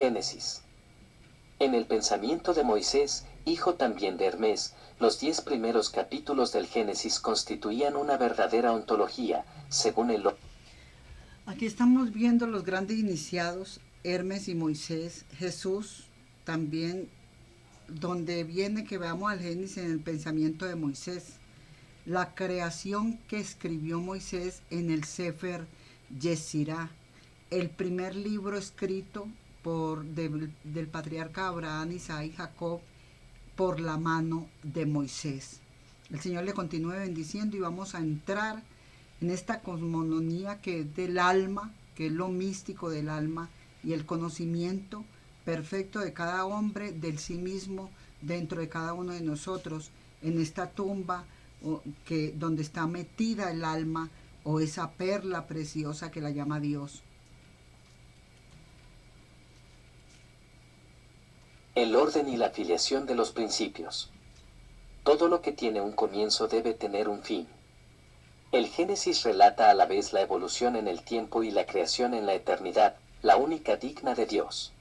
Génesis. En el pensamiento de Moisés, hijo también de Hermes, los 10 primeros capítulos del Génesis constituían una verdadera ontología, según el... Aquí estamos viendo los grandes iniciados, Hermes y Moisés, Jesús también, donde viene que veamos al Génesis en el pensamiento de Moisés, la creación que escribió Moisés en el Sefer Yesirá, el primer libro escrito del patriarca Abraham, Isaac y Jacob por la mano de Moisés. El Señor le continúe bendiciendo y vamos a entrar en esta cosmogonía que es del alma, que es lo místico del alma y el conocimiento perfecto de cada hombre, del sí mismo, dentro de cada uno de nosotros, en esta tumba donde está metida el alma o esa perla preciosa que la llama Dios. El orden y la filiación de los principios. Todo lo que tiene un comienzo debe tener un fin. El Génesis relata a la vez la evolución en el tiempo y la creación en la eternidad, la única digna de Dios.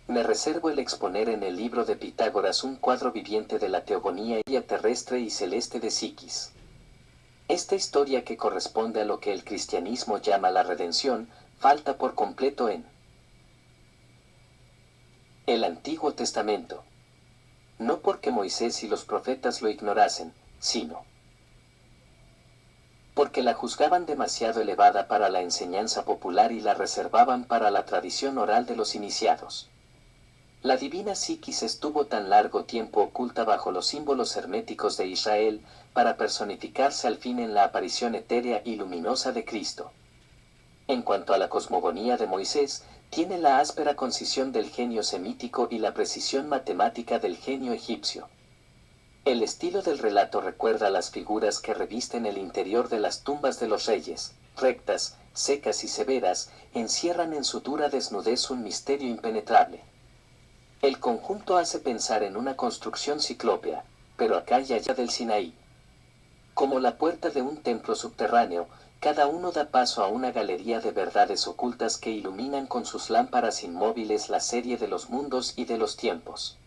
Me reservo el exponer en el libro de Pitágoras un cuadro viviente de la teogonía terrestre y celeste de Psiquis. Esta historia, que corresponde a lo que el cristianismo llama la redención, falta por completo en el Antiguo Testamento. No porque Moisés y los profetas lo ignorasen, sino porque la juzgaban demasiado elevada para la enseñanza popular y la reservaban para la tradición oral de los iniciados. La divina Psiquis estuvo tan largo tiempo oculta bajo los símbolos herméticos de Israel, para personificarse al fin en la aparición etérea y luminosa de Cristo. En cuanto a la cosmogonía de Moisés, tiene la áspera concisión del genio semítico y la precisión matemática del genio egipcio. El estilo del relato recuerda las figuras que revisten el interior de las tumbas de los reyes, rectas, secas y severas, encierran en su dura desnudez un misterio impenetrable. El conjunto hace pensar en una construcción ciclópea, pero acá y allá del Sinaí. Como la puerta de un templo subterráneo, cada uno da paso a una galería de verdades ocultas que iluminan con sus lámparas inmóviles la serie de los mundos y de los tiempos.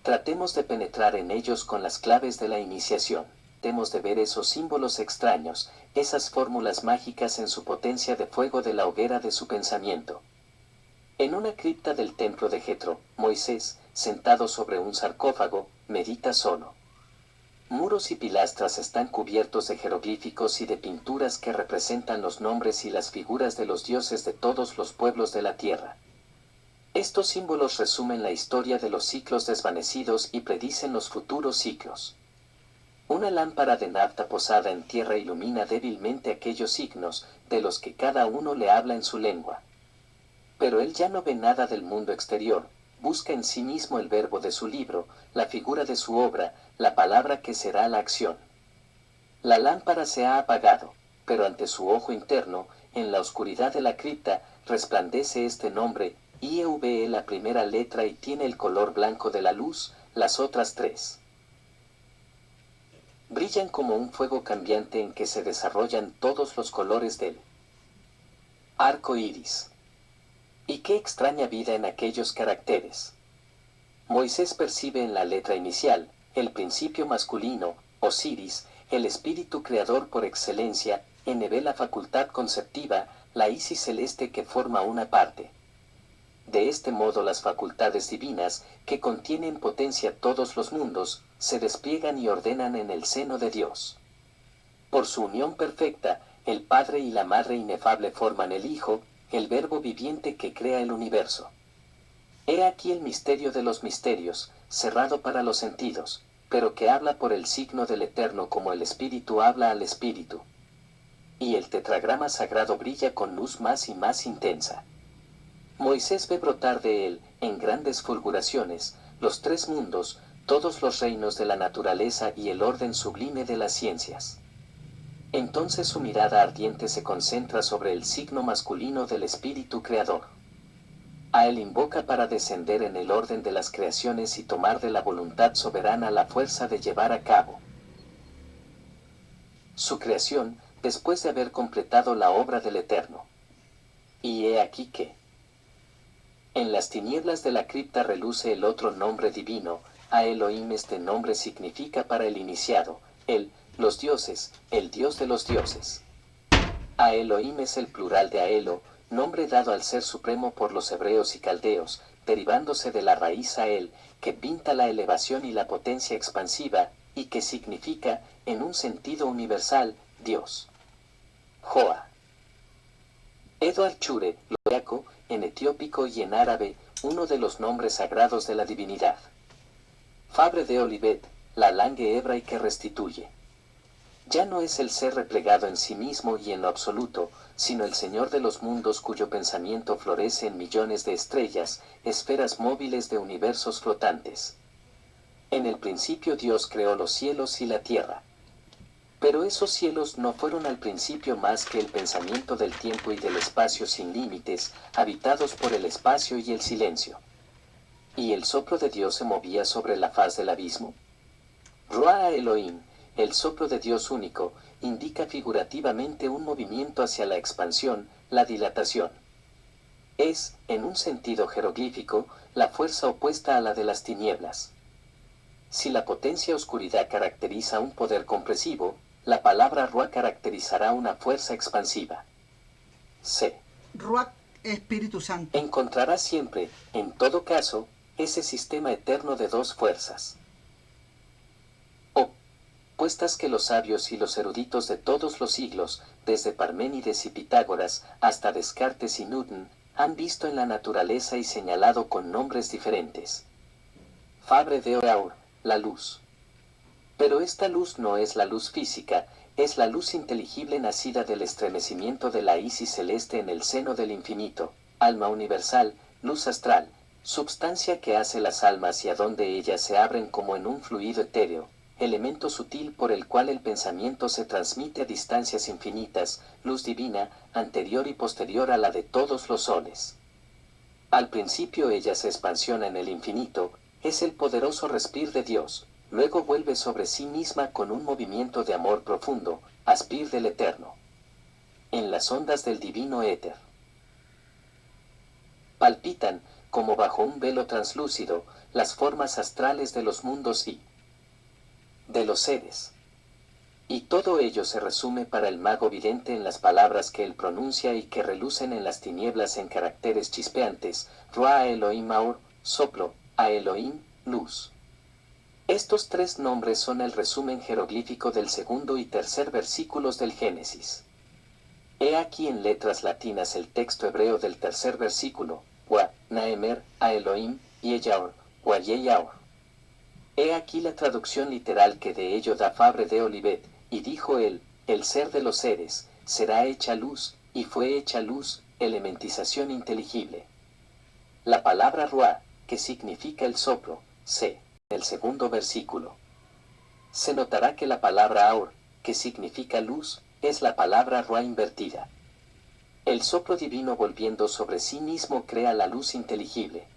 Tratemos de penetrar en ellos con las claves de la iniciación. Tratemos de ver esos símbolos extraños, esas fórmulas mágicas en su potencia de fuego de la hoguera de su pensamiento. En una cripta del templo de Jetro, Moisés, sentado sobre un sarcófago, medita solo. Muros y pilastras están cubiertos de jeroglíficos y de pinturas que representan los nombres y las figuras de los dioses de todos los pueblos de la tierra. Estos símbolos resumen la historia de los ciclos desvanecidos y predicen los futuros ciclos. Una lámpara de nafta posada en tierra ilumina débilmente aquellos signos, de los que cada uno le habla en su lengua. Pero él ya no ve nada del mundo exterior, busca en sí mismo el verbo de su libro, la figura de su obra, la palabra que será la acción. La lámpara se ha apagado, pero ante su ojo interno, en la oscuridad de la cripta, resplandece este nombre, IEVE, la primera letra, y tiene el color blanco de la luz, las otras tres brillan como un fuego cambiante en que se desarrollan todos los colores del arco iris. Y qué extraña vida en aquellos caracteres. Moisés percibe en la letra inicial, el principio masculino, Osiris, el espíritu creador por excelencia, NB la facultad conceptiva, la Isis celeste que forma una parte. De este modo las facultades divinas, que contienen potencia todos los mundos, se despliegan y ordenan en el seno de Dios. Por su unión perfecta, el Padre y la Madre inefable forman el Hijo, el Verbo viviente que crea el universo. He aquí el misterio de los misterios, cerrado para los sentidos, pero que habla por el signo del Eterno como el Espíritu habla al Espíritu. Y el tetragrama sagrado brilla con luz más y más intensa. Moisés ve brotar de él, en grandes fulguraciones, los tres mundos, todos los reinos de la naturaleza y el orden sublime de las ciencias. Entonces su mirada ardiente se concentra sobre el signo masculino del Espíritu Creador. A él invoca para descender en el orden de las creaciones y tomar de la voluntad soberana la fuerza de llevar a cabo su creación, después de haber completado la obra del Eterno. Y he aquí que En las tinieblas de la cripta reluce el otro nombre divino, a Elohim. Este nombre significa para el iniciado, los dioses, el Dios de los dioses. A Elohim es el plural de Aelo, nombre dado al Ser Supremo por los hebreos y caldeos, derivándose de la raíz Ael, que pinta la elevación y la potencia expansiva, y que significa, en un sentido universal, Dios. Joa. Edo al-Chure, loyaco, en etiópico y en árabe, uno de los nombres sagrados de la divinidad. Fabre de Olivet, la langue hebra y que restituye. Ya no es el ser replegado en sí mismo y en lo absoluto, sino el Señor de los mundos cuyo pensamiento florece en millones de estrellas, esferas móviles de universos flotantes. En el principio Dios creó los cielos y la tierra. Pero esos cielos no fueron al principio más que el pensamiento del tiempo y del espacio sin límites, habitados por el espacio y el silencio. ¿Y el soplo de Dios se movía sobre la faz del abismo? Ruah Elohim, el soplo de Dios único, indica figurativamente un movimiento hacia la expansión, la dilatación. Es, en un sentido jeroglífico, la fuerza opuesta a la de las tinieblas. Si la potencia oscuridad caracteriza un poder compresivo, la palabra Ruah caracterizará una fuerza expansiva. C. Ruach, Espíritu Santo. Encontrará siempre, en todo caso, ese sistema eterno de dos fuerzas opuestas que los sabios y los eruditos de todos los siglos, desde Parménides y Pitágoras hasta Descartes y Newton, han visto en la naturaleza y señalado con nombres diferentes. Fabre de Aur, la luz. Pero esta luz no es la luz física, es la luz inteligible nacida del estremecimiento de la Isis celeste en el seno del infinito, alma universal, luz astral, substancia que hace las almas y a donde ellas se abren como en un fluido etéreo, elemento sutil por el cual el pensamiento se transmite a distancias infinitas, luz divina, anterior y posterior a la de todos los soles. Al principio ella se expansiona en el infinito, es el poderoso respir de Dios, luego vuelve sobre sí misma con un movimiento de amor profundo, aspir del eterno. En las ondas del divino éter. Palpitan, como bajo un velo translúcido, las formas astrales de los mundos y de los seres. Y todo ello se resume para el mago vidente en las palabras que él pronuncia y que relucen en las tinieblas en caracteres chispeantes, Ruah Elohim Aur, soplo, a Elohim, luz. Estos tres nombres son el resumen jeroglífico del segundo y tercer versículos del Génesis. He aquí en letras latinas el texto hebreo del tercer versículo, Wa, Naemer, a Elohim, Yeyaur, Wa Yeyaur. He aquí la traducción literal que de ello da Fabre de Olivet, y dijo él, el ser de los seres, será hecha luz, y fue hecha luz, elementización inteligible. La palabra Ruah, que significa el soplo, en el segundo versículo. Se notará que la palabra Aur, que significa luz, es la palabra Ruah invertida. El soplo divino volviendo sobre sí mismo crea la luz inteligible.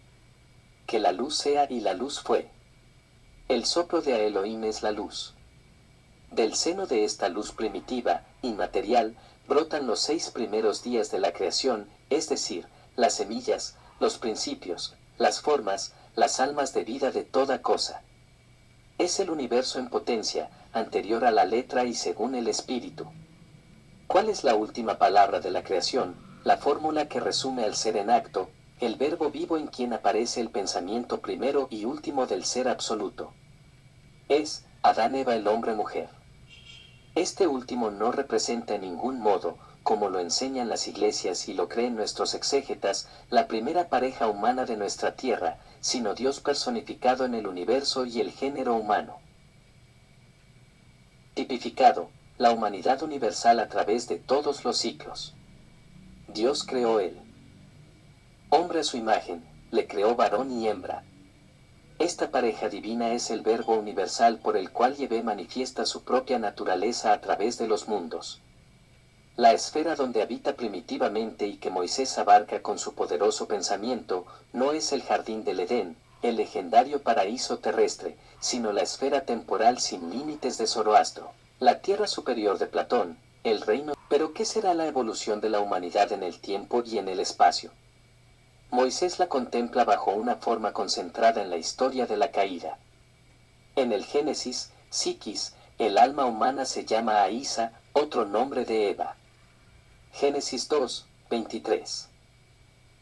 Que la luz sea y la luz fue. El soplo de Elohim es la luz. Del seno de esta luz primitiva, inmaterial, brotan los 6 primeros días de la creación, es decir, las semillas, los principios, las formas, las almas de vida de toda cosa. Es el universo en potencia, anterior a la letra y según el espíritu. ¿Cuál es la última palabra de la creación? La fórmula que resume al ser en acto, el verbo vivo en quien aparece el pensamiento primero y último del ser absoluto. Es, Adán Eva el hombre mujer. Este último no representa en ningún modo, como lo enseñan las iglesias y lo creen nuestros exégetas, la primera pareja humana de nuestra tierra, sino Dios personificado en el universo y el género humano. Tipificado, la humanidad universal a través de todos los ciclos. Dios creó él. Hombre a su imagen, le creó varón y hembra. Esta pareja divina es el verbo universal por el cual Yahvé manifiesta su propia naturaleza a través de los mundos. La esfera donde habita primitivamente y que Moisés abarca con su poderoso pensamiento, no es el jardín del Edén, el legendario paraíso terrestre, sino la esfera temporal sin límites de Zoroastro, la tierra superior de Platón, el reino. Pero ¿qué será la evolución de la humanidad en el tiempo y en el espacio? Moisés la contempla bajo una forma concentrada en la historia de la caída. En el Génesis, Psiquis, el alma humana se llama Aísa, otro nombre de Eva. Génesis 2, 23.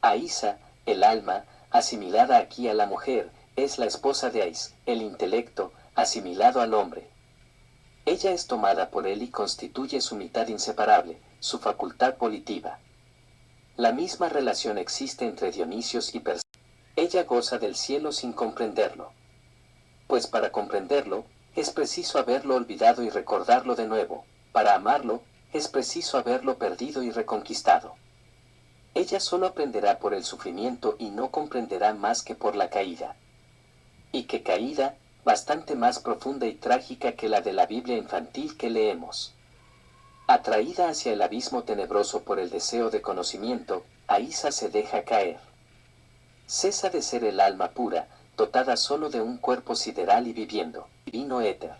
Aísa, el alma, asimilada aquí a la mujer, es la esposa de Ais, el intelecto, asimilado al hombre. Ella es tomada por él y constituye su mitad inseparable, su facultad volitiva. La misma relación existe entre Dionisios y Perséfone. Ella goza del cielo sin comprenderlo. Pues para comprenderlo, es preciso haberlo olvidado y recordarlo de nuevo. Para amarlo, es preciso haberlo perdido y reconquistado. Ella solo aprenderá por el sufrimiento y no comprenderá más que por la caída. Y qué caída, bastante más profunda y trágica que la de la Biblia infantil que leemos. Atraída hacia el abismo tenebroso por el deseo de conocimiento, Aísa se deja caer. Cesa de ser el alma pura, dotada solo de un cuerpo sideral y viviendo, divino éter.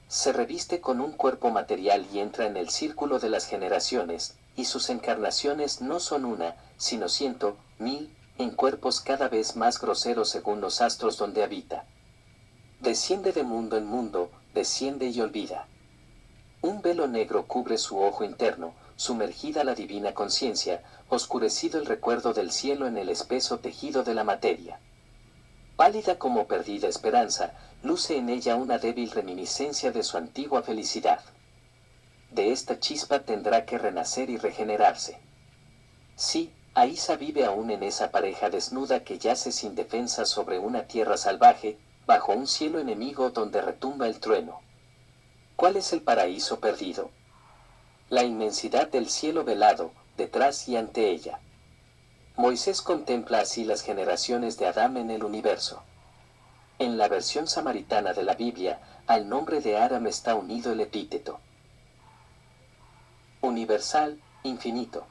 Se reviste con un cuerpo material y entra en el círculo de las generaciones, y sus encarnaciones no son una, sino 100, 1000, en cuerpos cada vez más groseros según los astros donde habita. Desciende de mundo en mundo, desciende y olvida. Un velo negro cubre su ojo interno, sumergida la divina conciencia, oscurecido el recuerdo del cielo en el espeso tejido de la materia. Pálida como perdida esperanza, luce en ella una débil reminiscencia de su antigua felicidad. De esta chispa tendrá que renacer y regenerarse. Sí, Aísa vive aún en esa pareja desnuda que yace sin defensa sobre una tierra salvaje, bajo un cielo enemigo donde retumba el trueno. ¿Cuál es el paraíso perdido? La inmensidad del cielo velado, detrás y ante ella. Moisés contempla así las generaciones de Adán en el universo. En la versión samaritana de la Biblia, al nombre de Aram está unido el epíteto universal, infinito.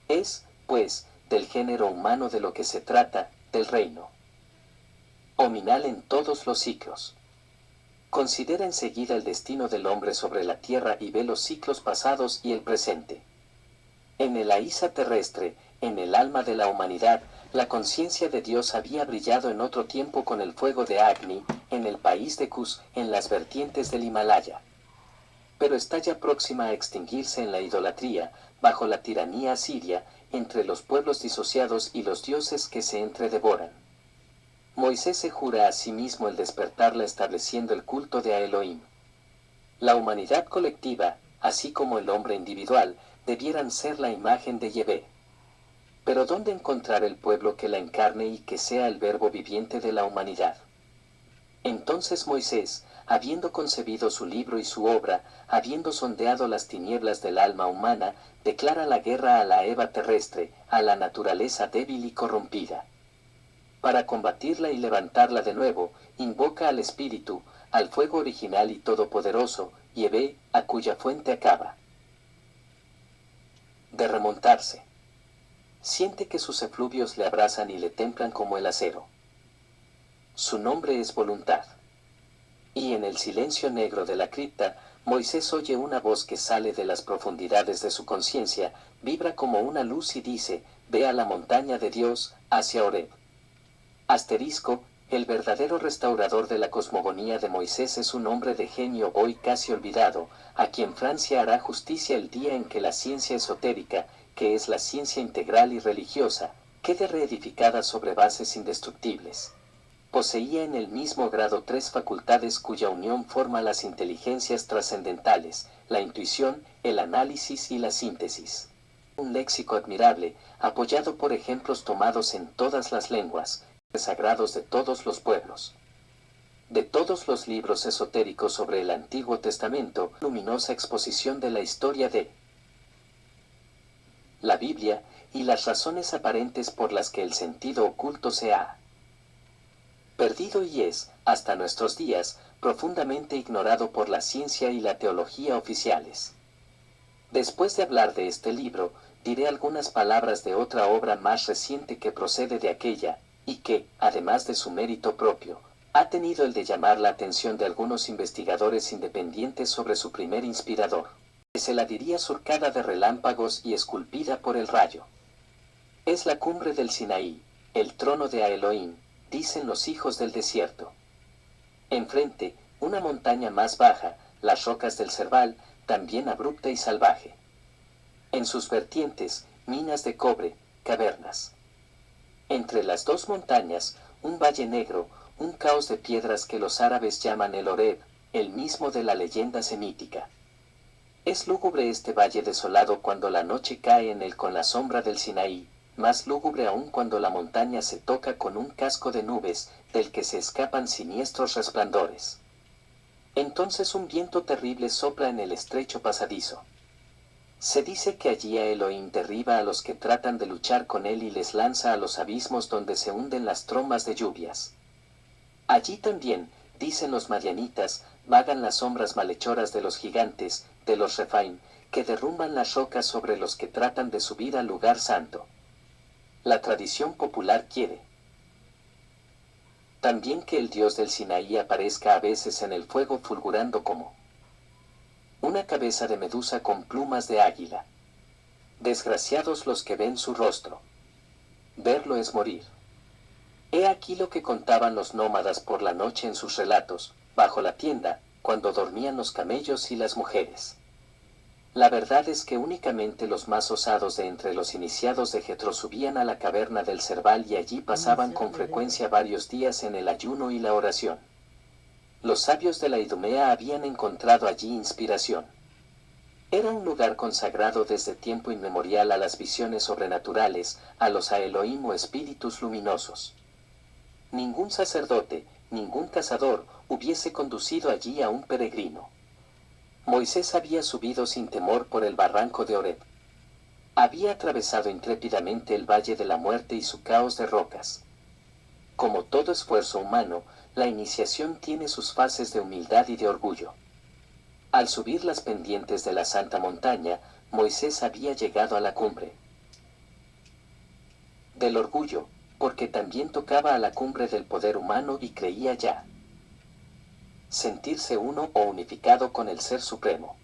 Es, pues, del género humano de lo que se trata, del reino hominal en todos los ciclos. Considera enseguida el destino del hombre sobre la tierra y ve los ciclos pasados y el presente. En el Aísa terrestre, en el alma de la humanidad, la conciencia de Dios había brillado en otro tiempo con el fuego de Agni, en el país de Kuz, en las vertientes del Himalaya. Pero está ya próxima a extinguirse en la idolatría, bajo la tiranía asiria, entre los pueblos disociados y los dioses que se entredevoran. Moisés se jura a sí mismo el despertarla estableciendo el culto de a Elohim. La humanidad colectiva, así como el hombre individual, debieran ser la imagen de Yahvé. Pero ¿dónde encontrar el pueblo que la encarne y que sea el verbo viviente de la humanidad? Entonces Moisés, habiendo concebido su libro y su obra, habiendo sondeado las tinieblas del alma humana, declara la guerra a la Eva terrestre, a la naturaleza débil y corrompida. Para combatirla y levantarla de nuevo, invoca al Espíritu, al fuego original y todopoderoso, Yahvé, a cuya fuente acaba de remontarse. Siente que sus efluvios le abrazan y le templan como el acero. Su nombre es voluntad. Y en el silencio negro de la cripta, Moisés oye una voz que sale de las profundidades de su conciencia, vibra como una luz y dice, ve a la montaña de Dios, hacia Horeb. Asterisco, el verdadero restaurador de la cosmogonía de Moisés es un hombre de genio hoy casi olvidado, a quien Francia hará justicia el día en que la ciencia esotérica, que es la ciencia integral y religiosa, quede reedificada sobre bases indestructibles. Poseía en el mismo grado tres facultades cuya unión forma las inteligencias trascendentales, la intuición, el análisis y la síntesis. Un léxico admirable, apoyado por ejemplos tomados en todas las lenguas, sagrados de todos los pueblos. De todos los libros esotéricos sobre el Antiguo Testamento, luminosa exposición de la historia de la Biblia y las razones aparentes por las que el sentido oculto se ha perdido y es, hasta nuestros días, profundamente ignorado por la ciencia y la teología oficiales. Después de hablar de este libro, diré algunas palabras de otra obra más reciente que procede de aquella, y que, además de su mérito propio, ha tenido el de llamar la atención de algunos investigadores independientes sobre su primer inspirador, que se la diría surcada de relámpagos y esculpida por el rayo. Es la cumbre del Sinaí, el trono de Elohim, dicen los hijos del desierto. Enfrente, una montaña más baja, las rocas del Cerval, también abrupta y salvaje. En sus vertientes, minas de cobre, cavernas. Entre las dos montañas, un valle negro, un caos de piedras que los árabes llaman el Horeb, el mismo de la leyenda semítica. Es lúgubre este valle desolado cuando la noche cae en él con la sombra del Sinaí, más lúgubre aún cuando la montaña se toca con un casco de nubes, del que se escapan siniestros resplandores. Entonces un viento terrible sopla en el estrecho pasadizo. Se dice que allí Elohim derriba a los que tratan de luchar con él y les lanza a los abismos donde se hunden las trombas de lluvias. Allí también, dicen los madianitas, vagan las sombras malhechoras de los gigantes, de los Refaim, que derrumban las rocas sobre los que tratan de subir al lugar santo. La tradición popular quiere también que el dios del Sinaí aparezca a veces en el fuego fulgurando como una cabeza de medusa con plumas de águila. Desgraciados los que ven su rostro. Verlo es morir. He aquí lo que contaban los nómadas por la noche en sus relatos, bajo la tienda, cuando dormían los camellos y las mujeres. La verdad es que únicamente los más osados de entre los iniciados de Jetro subían a la caverna del Cerval y allí pasaban con frecuencia varios días en el ayuno y la oración. Los sabios de la Idumea habían encontrado allí inspiración. Era un lugar consagrado desde tiempo inmemorial a las visiones sobrenaturales, a los Elohim o espíritus luminosos. Ningún sacerdote, ningún cazador, hubiese conducido allí a un peregrino. Moisés había subido sin temor por el barranco de Horeb. Había atravesado intrépidamente el valle de la muerte y su caos de rocas. Como todo esfuerzo humano, la iniciación tiene sus fases de humildad y de orgullo. Al subir las pendientes de la santa montaña, Moisés había llegado a la cumbre del orgullo, porque también tocaba a la cumbre del poder humano y creía ya sentirse uno o unificado con el Ser Supremo.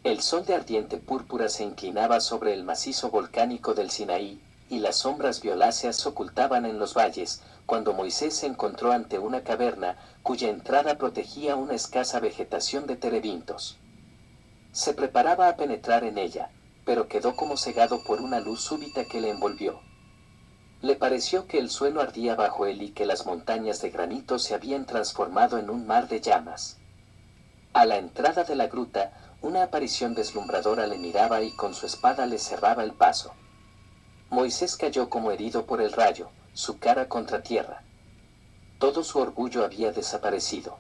El sol de ardiente púrpura se inclinaba sobre el macizo volcánico del Sinaí, y las sombras violáceas se ocultaban en los valles, cuando Moisés se encontró ante una caverna, cuya entrada protegía una escasa vegetación de terebintos. Se preparaba a penetrar en ella, pero quedó como cegado por una luz súbita que le envolvió. Le pareció que el suelo ardía bajo él y que las montañas de granito se habían transformado en un mar de llamas. A la entrada de la gruta, una aparición deslumbradora le miraba y con su espada le cerraba el paso. Moisés cayó como herido por el rayo, su cara contra tierra. Todo su orgullo había desaparecido.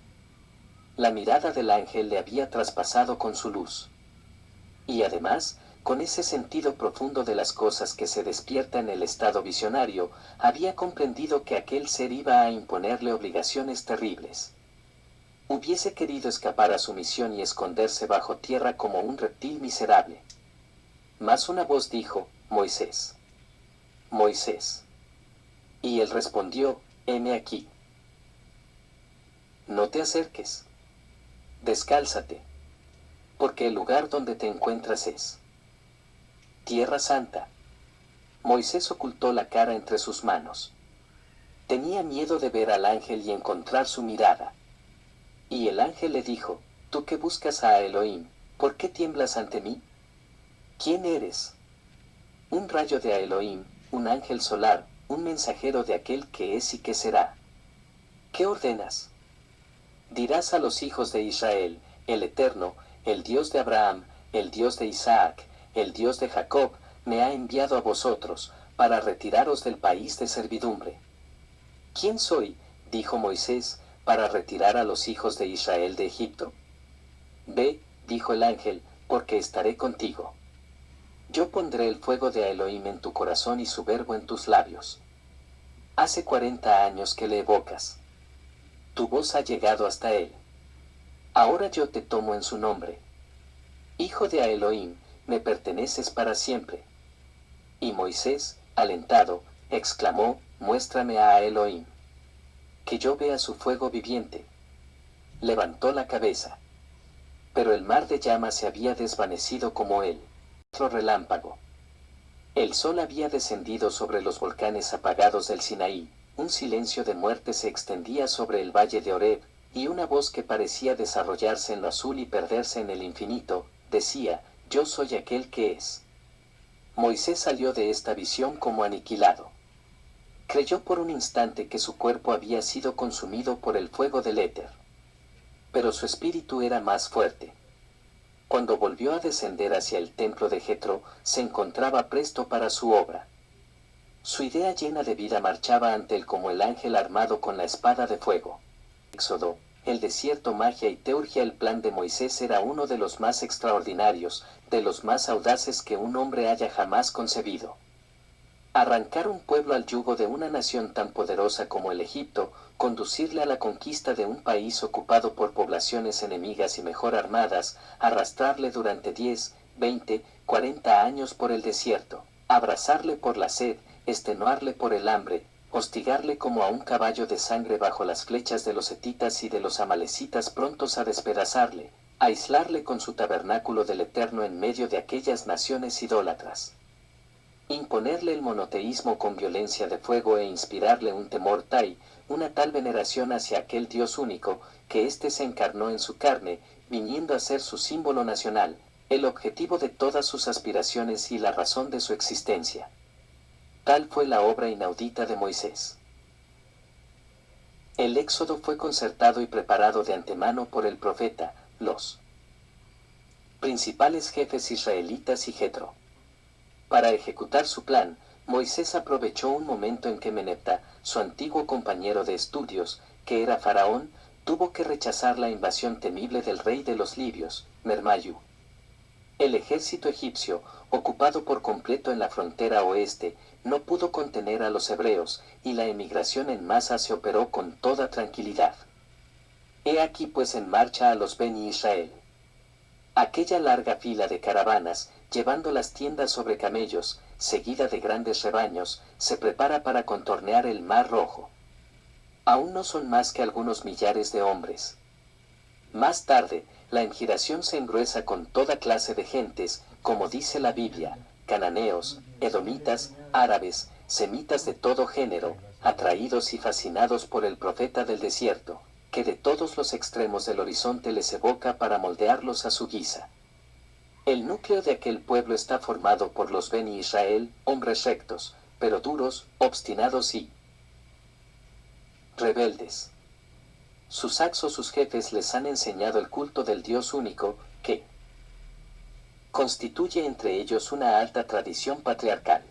La mirada del ángel le había traspasado con su luz. Y además, con ese sentido profundo de las cosas que se despierta en el estado visionario, había comprendido que aquel ser iba a imponerle obligaciones terribles. Hubiese querido escapar a su misión y esconderse bajo tierra como un reptil miserable. Mas una voz dijo, Moisés. Moisés. Y él respondió, heme aquí. No te acerques. Descálzate. Porque el lugar donde te encuentras es Tierra Santa. Moisés ocultó la cara entre sus manos. Tenía miedo de ver al ángel y encontrar su mirada. Y el ángel le dijo, tú que buscas a Elohim, ¿por qué tiemblas ante mí? ¿Quién eres? Un rayo de Elohim, un ángel solar, un mensajero de aquel que es y que será. ¿Qué ordenas? Dirás a los hijos de Israel, el Eterno, el Dios de Abraham, el Dios de Isaac, el Dios de Jacob, me ha enviado a vosotros, para retiraros del país de servidumbre. ¿Quién soy, dijo Moisés, para retirar a los hijos de Israel de Egipto? Ve, dijo el ángel, porque estaré contigo. Yo pondré el fuego de Elohim en tu corazón y su verbo en tus labios. Hace 40 años que le evocas. Tu voz ha llegado hasta él. Ahora yo te tomo en su nombre. Hijo de Elohim, me perteneces para siempre. Y Moisés, alentado, exclamó, muéstrame a Elohim. Que yo vea su fuego viviente. Levantó la cabeza. Pero el mar de llamas se había desvanecido como él. Otro relámpago. El sol había descendido sobre los volcanes apagados del Sinaí, un silencio de muerte se extendía sobre el valle de Horeb, y una voz que parecía desarrollarse en lo azul y perderse en el infinito, decía, yo soy aquel que es. Moisés salió de esta visión como aniquilado. Creyó por un instante que su cuerpo había sido consumido por el fuego del éter. Pero su espíritu era más fuerte. Cuando volvió a descender hacia el templo de Jetro, se encontraba presto para su obra. Su idea llena de vida marchaba ante él como el ángel armado con la espada de fuego. Éxodo, el desierto, magia y teurgia. El plan de Moisés era uno de los más extraordinarios, de los más audaces que un hombre haya jamás concebido. Arrancar un pueblo al yugo de una nación tan poderosa como el Egipto, conducirle a la conquista de un país ocupado por poblaciones enemigas y mejor armadas, arrastrarle durante 10, 20, 40 años por el desierto, abrazarle por la sed, extenuarle por el hambre, hostigarle como a un caballo de sangre bajo las flechas de los hetitas y de los amalecitas prontos a despedazarle, aislarle con su tabernáculo del Eterno en medio de aquellas naciones idólatras. Imponerle el monoteísmo con violencia de fuego e inspirarle un temor una tal veneración hacia aquel Dios único, que éste se encarnó en su carne, viniendo a ser su símbolo nacional, el objetivo de todas sus aspiraciones y la razón de su existencia. Tal fue la obra inaudita de Moisés. El éxodo fue concertado y preparado de antemano por el profeta, los principales jefes israelitas y Jetro. Para ejecutar su plan, Moisés aprovechó un momento en que Menepta, su antiguo compañero de estudios, que era faraón, tuvo que rechazar la invasión temible del rey de los libios, Mermayu. El ejército egipcio, ocupado por completo en la frontera oeste, no pudo contener a los hebreos, y la emigración en masa se operó con toda tranquilidad. He aquí pues en marcha a los Beni Israel. Aquella larga fila de caravanas, llevando las tiendas sobre camellos, seguida de grandes rebaños, se prepara para contornear el Mar Rojo. Aún no son más que algunos millares de hombres. Más tarde, la engiración se engruesa con toda clase de gentes, como dice la Biblia, cananeos, edomitas, árabes, semitas de todo género, atraídos y fascinados por el profeta del desierto, que de todos los extremos del horizonte les evoca para moldearlos a su guisa. El núcleo de aquel pueblo está formado por los Beni Israel, hombres rectos, pero duros, obstinados y rebeldes. Sus saxos, sus jefes, les han enseñado el culto del Dios único, que constituye entre ellos una alta tradición patriarcal.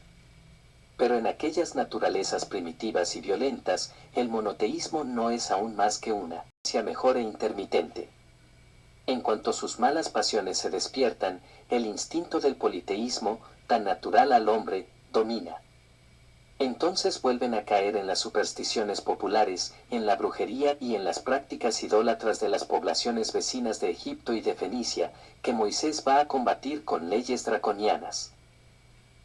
Pero en aquellas naturalezas primitivas y violentas, el monoteísmo no es aún más que una creencia mejor e intermitente. En cuanto sus malas pasiones se despiertan, el instinto del politeísmo, tan natural al hombre, domina. Entonces vuelven a caer en las supersticiones populares, en la brujería y en las prácticas idólatras de las poblaciones vecinas de Egipto y de Fenicia, que Moisés va a combatir con leyes draconianas.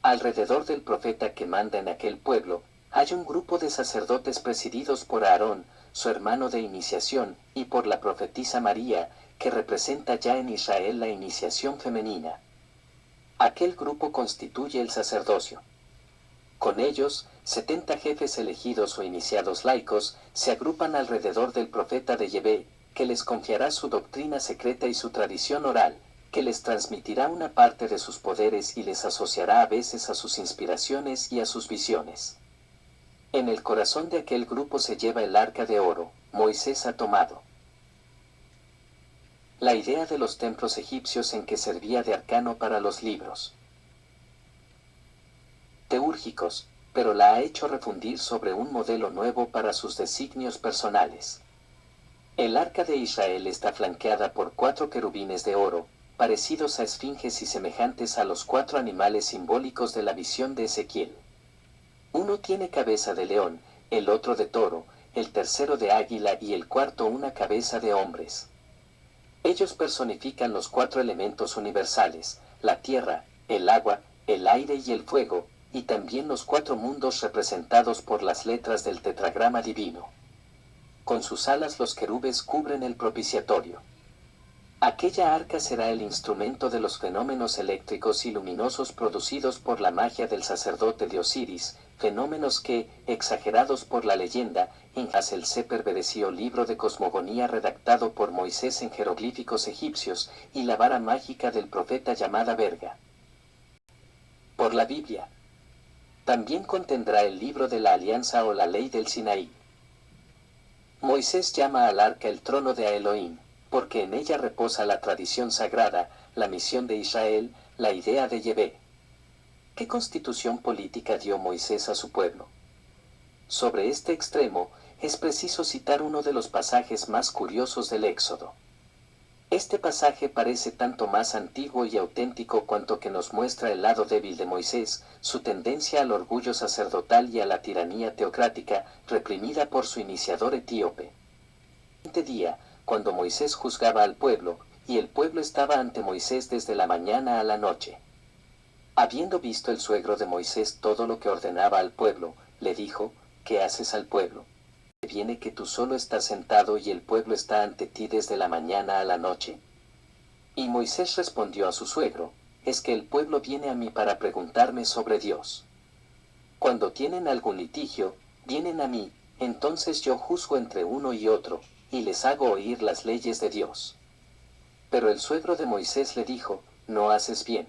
Alrededor del profeta que manda en aquel pueblo, hay un grupo de sacerdotes presididos por Aarón, su hermano de iniciación, y por la profetisa María, que representa ya en Israel la iniciación femenina. Aquel grupo constituye el sacerdocio. Con ellos, 70 jefes elegidos o iniciados laicos se agrupan alrededor del profeta de Yahvé, que les confiará su doctrina secreta y su tradición oral, que les transmitirá una parte de sus poderes y les asociará a veces a sus inspiraciones y a sus visiones. En el corazón de aquel grupo se lleva el arca de oro, Moisés ha tomado la idea de los templos egipcios en que servía de arcano para los libros teúrgicos, pero la ha hecho refundir sobre un modelo nuevo para sus designios personales. El arca de Israel está flanqueada por 4 querubines de oro, parecidos a esfinges y semejantes a los 4 animales simbólicos de la visión de Ezequiel. Uno tiene cabeza de león, el otro de toro, el tercero de águila y el cuarto una cabeza de hombres. Ellos personifican los 4 elementos universales, la tierra, el agua, el aire y el fuego, y también los 4 mundos representados por las letras del tetragrama divino. Con sus alas los querubes cubren el propiciatorio. Aquella arca será el instrumento de los fenómenos eléctricos y luminosos producidos por la magia del sacerdote de Osiris, fenómenos que, exagerados por la leyenda, en el pervertido libro de cosmogonía redactado por Moisés en jeroglíficos egipcios, y la vara mágica del profeta llamada Verga. Por la Biblia. También contendrá el libro de la alianza o la ley del Sinaí. Moisés llama al arca el trono de Elohim, porque en ella reposa la tradición sagrada, la misión de Israel, la idea de Yahvé. ¿Qué constitución política dio Moisés a su pueblo? Sobre este extremo, es preciso citar uno de los pasajes más curiosos del Éxodo. Este pasaje parece tanto más antiguo y auténtico cuanto que nos muestra el lado débil de Moisés, su tendencia al orgullo sacerdotal y a la tiranía teocrática, reprimida por su iniciador etíope. Este día, cuando Moisés juzgaba al pueblo, y el pueblo estaba ante Moisés desde la mañana a la noche. Habiendo visto el suegro de Moisés todo lo que ordenaba al pueblo, le dijo: ¿Qué haces al pueblo? Viene que tú solo estás sentado y el pueblo está ante ti desde la mañana a la noche. Y Moisés respondió a su suegro: es que el pueblo viene a mí para preguntarme sobre Dios. Cuando tienen algún litigio, vienen a mí, entonces yo juzgo entre uno y otro, y les hago oír las leyes de Dios. Pero el suegro de Moisés le dijo: no haces bien.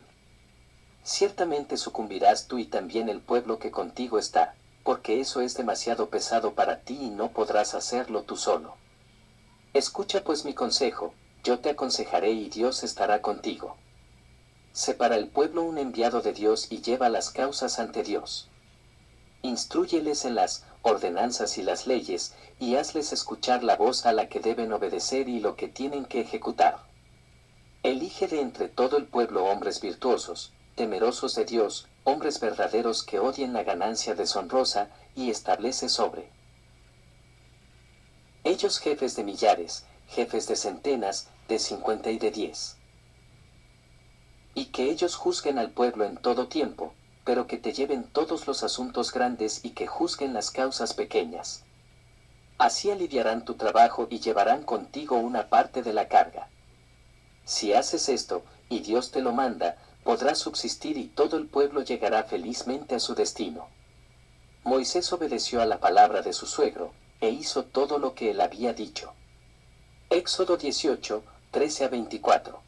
Ciertamente sucumbirás tú y también el pueblo que contigo está, porque eso es demasiado pesado para ti y no podrás hacerlo tú solo. Escucha pues mi consejo, yo te aconsejaré y Dios estará contigo. Separa el pueblo un enviado de Dios y lleva las causas ante Dios. Instrúyeles en las ordenanzas y las leyes, y hazles escuchar la voz a la que deben obedecer y lo que tienen que ejecutar. Elige de entre todo el pueblo hombres virtuosos, temerosos de Dios, hombres verdaderos que odien la ganancia deshonrosa, y establece sobre ellos jefes de millares, jefes de centenas, de 50 y de 10. Y que ellos juzguen al pueblo en todo tiempo, pero que te lleven todos los asuntos grandes y que juzguen las causas pequeñas. Así aliviarán tu trabajo y llevarán contigo una parte de la carga. Si haces esto, y Dios te lo manda, podrás subsistir y todo el pueblo llegará felizmente a su destino. Moisés obedeció a la palabra de su suegro, e hizo todo lo que él había dicho. Éxodo 18, 13 a 24.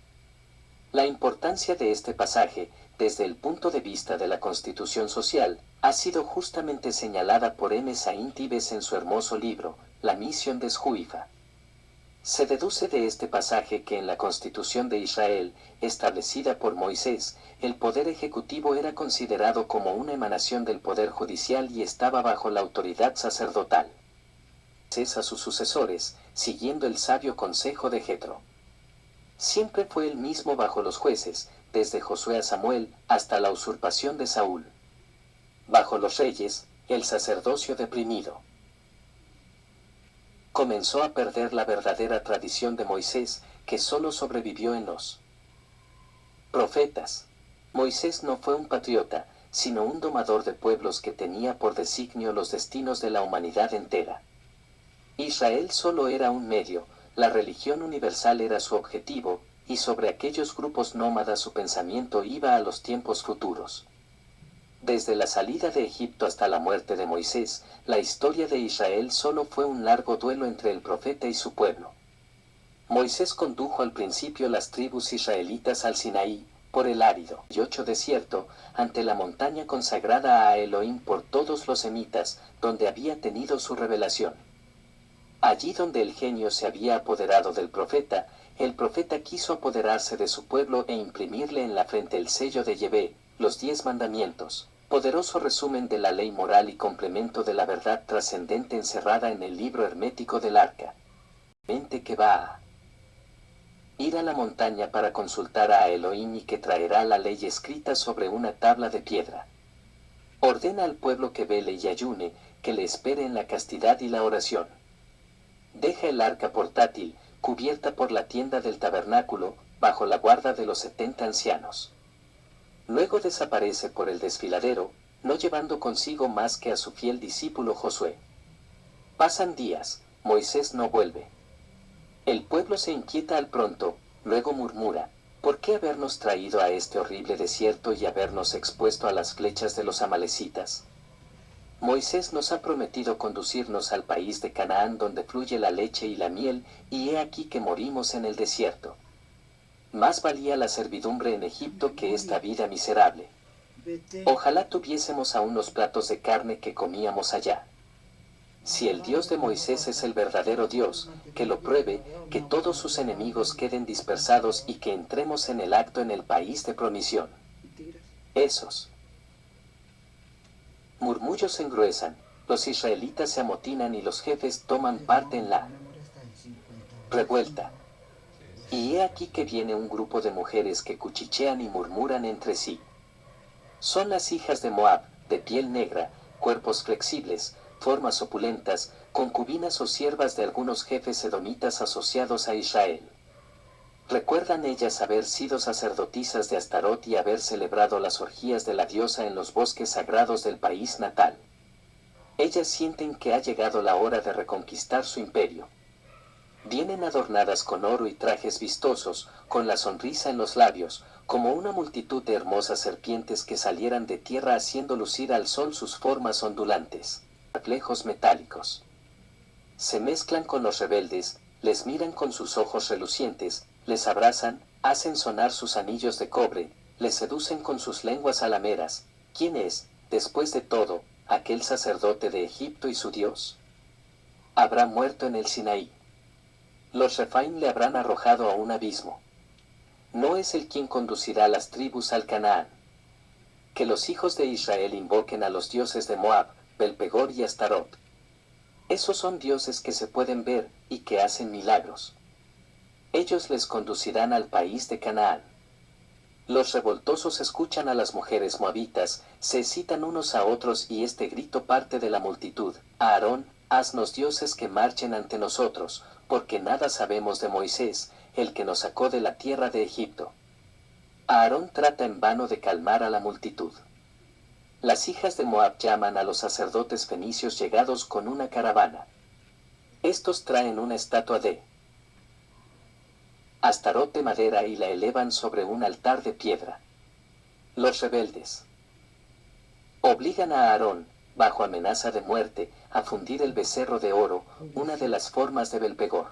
La importancia de este pasaje, desde el punto de vista de la constitución social, ha sido justamente señalada por M. Saintibes en su hermoso libro, La misión de Shuifa. Se deduce de este pasaje que en la Constitución de Israel, establecida por Moisés, el poder ejecutivo era considerado como una emanación del poder judicial y estaba bajo la autoridad sacerdotal. Moisés a sus sucesores, siguiendo el sabio consejo de Jetro. Siempre fue el mismo bajo los jueces, desde Josué a Samuel, hasta la usurpación de Saúl. Bajo los reyes, el sacerdocio deprimido. Comenzó a perder la verdadera tradición de Moisés, que solo sobrevivió en los profetas. Moisés no fue un patriota, sino un domador de pueblos que tenía por designio los destinos de la humanidad entera. Israel solo era un medio, la religión universal era su objetivo, y sobre aquellos grupos nómadas su pensamiento iba a los tiempos futuros. Desde la salida de Egipto hasta la muerte de Moisés, la historia de Israel solo fue un largo duelo entre el profeta y su pueblo. Moisés condujo al principio las tribus israelitas al Sinaí, por el árido y desierto, ante la montaña consagrada a Elohim por todos los semitas, donde había tenido su revelación. Allí donde el genio se había apoderado del profeta, el profeta quiso apoderarse de su pueblo e imprimirle en la frente el sello de Yahvé, los 10 mandamientos, poderoso resumen de la ley moral y complemento de la verdad trascendente encerrada en el libro hermético del arca. Mente que va a ir a la montaña para consultar a Elohim y que traerá la ley escrita sobre una tabla de piedra. Ordena al pueblo que vele y ayune, que le espere en la castidad y la oración. Deja el arca portátil, cubierta por la tienda del tabernáculo, bajo la guarda de los 70 ancianos. Luego desaparece por el desfiladero, no llevando consigo más que a su fiel discípulo Josué. Pasan días, Moisés no vuelve. El pueblo se inquieta al pronto, Luego murmura, ¿por qué habernos traído a este horrible desierto y habernos expuesto a las flechas de los amalecitas? Moisés nos ha prometido conducirnos al país de Canaán donde fluye la leche y la miel, y he aquí que morimos en el desierto. Más valía la servidumbre en Egipto que esta vida miserable. Ojalá tuviésemos aún los platos de carne que comíamos allá. Si el Dios de Moisés es el verdadero Dios, que lo pruebe, que todos sus enemigos queden dispersados y que entremos en el acto en el país de promisión. Esos murmullos se engruesan, los israelitas se amotinan y los jefes toman parte en la revuelta. Y he aquí que viene un grupo de mujeres que cuchichean y murmuran entre sí. Son las hijas de Moab, de piel negra, cuerpos flexibles, formas opulentas, concubinas o siervas de algunos jefes edomitas asociados a Israel. Recuerdan ellas haber sido sacerdotisas de Astarot y haber celebrado las orgías de la diosa en los bosques sagrados del país natal. Ellas sienten que ha llegado la hora de reconquistar su imperio. Vienen adornadas con oro y trajes vistosos, con la sonrisa en los labios, como una multitud de hermosas serpientes que salieran de tierra haciendo lucir al sol sus formas ondulantes, reflejos metálicos. Se mezclan con los rebeldes, les miran con sus ojos relucientes, les abrazan, hacen sonar sus anillos de cobre, les seducen con sus lenguas alameras. ¿Quién es, después de todo, aquel sacerdote de Egipto y su Dios? Habrá muerto en el Sinaí. Los Refaim le habrán arrojado a un abismo. No es él quien conducirá las tribus al Canaán. Que los hijos de Israel invoquen a los dioses de Moab, Belpegor y Astarot. Esos son dioses que se pueden ver y que hacen milagros. Ellos les conducirán al país de Canaán. Los revoltosos escuchan a las mujeres moabitas, se excitan unos a otros y este grito parte de la multitud. Aarón, haznos dioses que marchen ante nosotros, porque nada sabemos de Moisés, el que nos sacó de la tierra de Egipto. Aarón trata en vano de calmar a la multitud. Las hijas de Moab llaman a los sacerdotes fenicios llegados con una caravana. Estos traen una estatua de Astarot de madera y la elevan sobre un altar de piedra. Los rebeldes obligan a Aarón, bajo amenaza de muerte, a fundir el becerro de oro, una de las formas de Belpegor.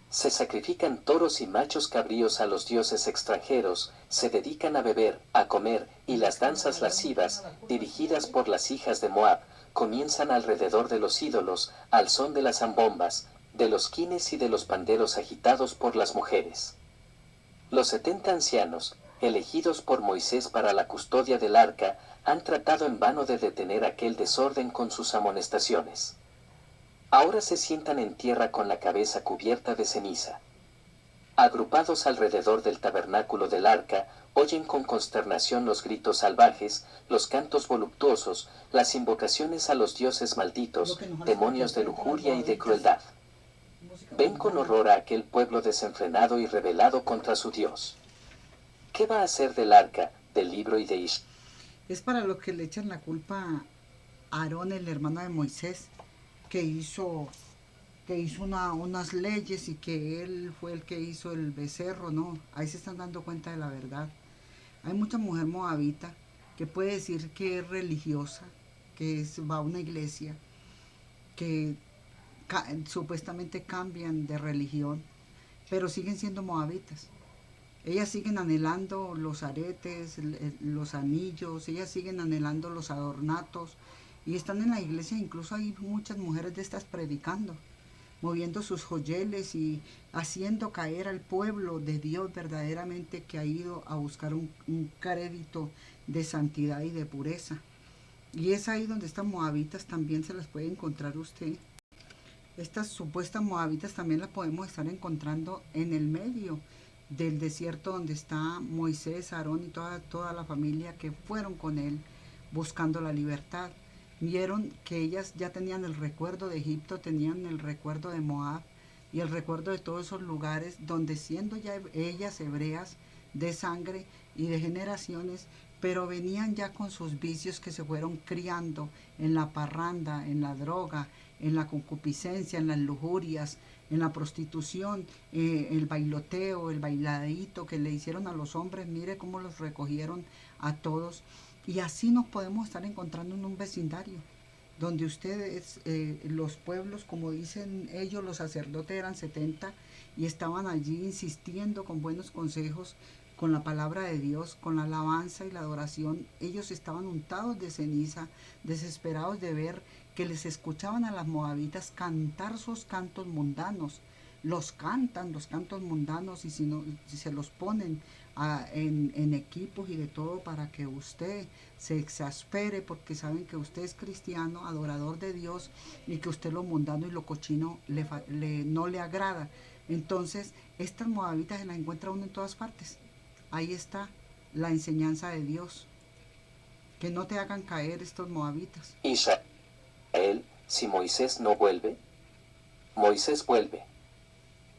Se sacrifican toros y machos cabríos a los dioses extranjeros, se dedican a beber, a comer, y las danzas lascivas, dirigidas por las hijas de Moab, comienzan alrededor de los ídolos, al son de las zambombas, de los quines y de los panderos agitados por las mujeres. Los 70 ancianos, elegidos por Moisés para la custodia del arca, han tratado en vano de detener aquel desorden con sus amonestaciones. Ahora se sientan en tierra con la cabeza cubierta de ceniza. Agrupados alrededor del tabernáculo del arca, oyen con consternación los gritos salvajes, los cantos voluptuosos, las invocaciones a los dioses malditos, demonios de lujuria y de crueldad. Ven con horror a aquel pueblo desenfrenado y rebelado contra su Dios. ¿Qué va a hacer del arca, del libro y de Ish? Es para lo que le echan la culpa a Aarón, el hermano de Moisés, que hizo unas leyes y que él fue el que hizo el becerro, ¿no? Ahí se están dando cuenta de la verdad. Hay mucha mujer moabita que puede decir que es religiosa, va a una iglesia, que supuestamente cambian de religión, pero siguen siendo moabitas. Ellas siguen anhelando los aretes, los anillos, ellas siguen anhelando los adornatos y están en la iglesia. Incluso hay muchas mujeres de estas predicando, moviendo sus joyeles y haciendo caer al pueblo de Dios verdaderamente, que ha ido a buscar un crédito de santidad y de pureza. Y es ahí donde estas moabitas también se las puede encontrar usted. Estas supuestas moabitas también las podemos estar encontrando en el medio del desierto donde está Moisés, Aarón y toda la familia que fueron con él buscando la libertad. Vieron que ellas ya tenían el recuerdo de Egipto, tenían el recuerdo de Moab y el recuerdo de todos esos lugares donde, siendo ya ellas hebreas de sangre y de generaciones, pero venían ya con sus vicios que se fueron criando en la parranda, en la droga, en la concupiscencia, en las lujurias, en la prostitución, el bailoteo, el bailadito que le hicieron a los hombres, mire cómo los recogieron a todos. Y así nos podemos estar encontrando en un vecindario, donde ustedes, los pueblos, como dicen ellos, los sacerdotes eran 70 y estaban allí insistiendo con buenos consejos, con la palabra de Dios, con la alabanza y la adoración. Ellos estaban untados de ceniza, desesperados de ver que les escuchaban a las moabitas cantar sus cantos mundanos. Los cantan, los cantos mundanos, y si, no, si se los ponen en equipos y de todo para que usted se exaspere porque saben que usted es cristiano, adorador de Dios, y que usted lo mundano y lo cochino no le agrada. Entonces, estas moabitas se las encuentra uno en todas partes. Ahí está la enseñanza de Dios. Que no te hagan caer estos moabitas. Israel, si Moisés no vuelve, Moisés vuelve.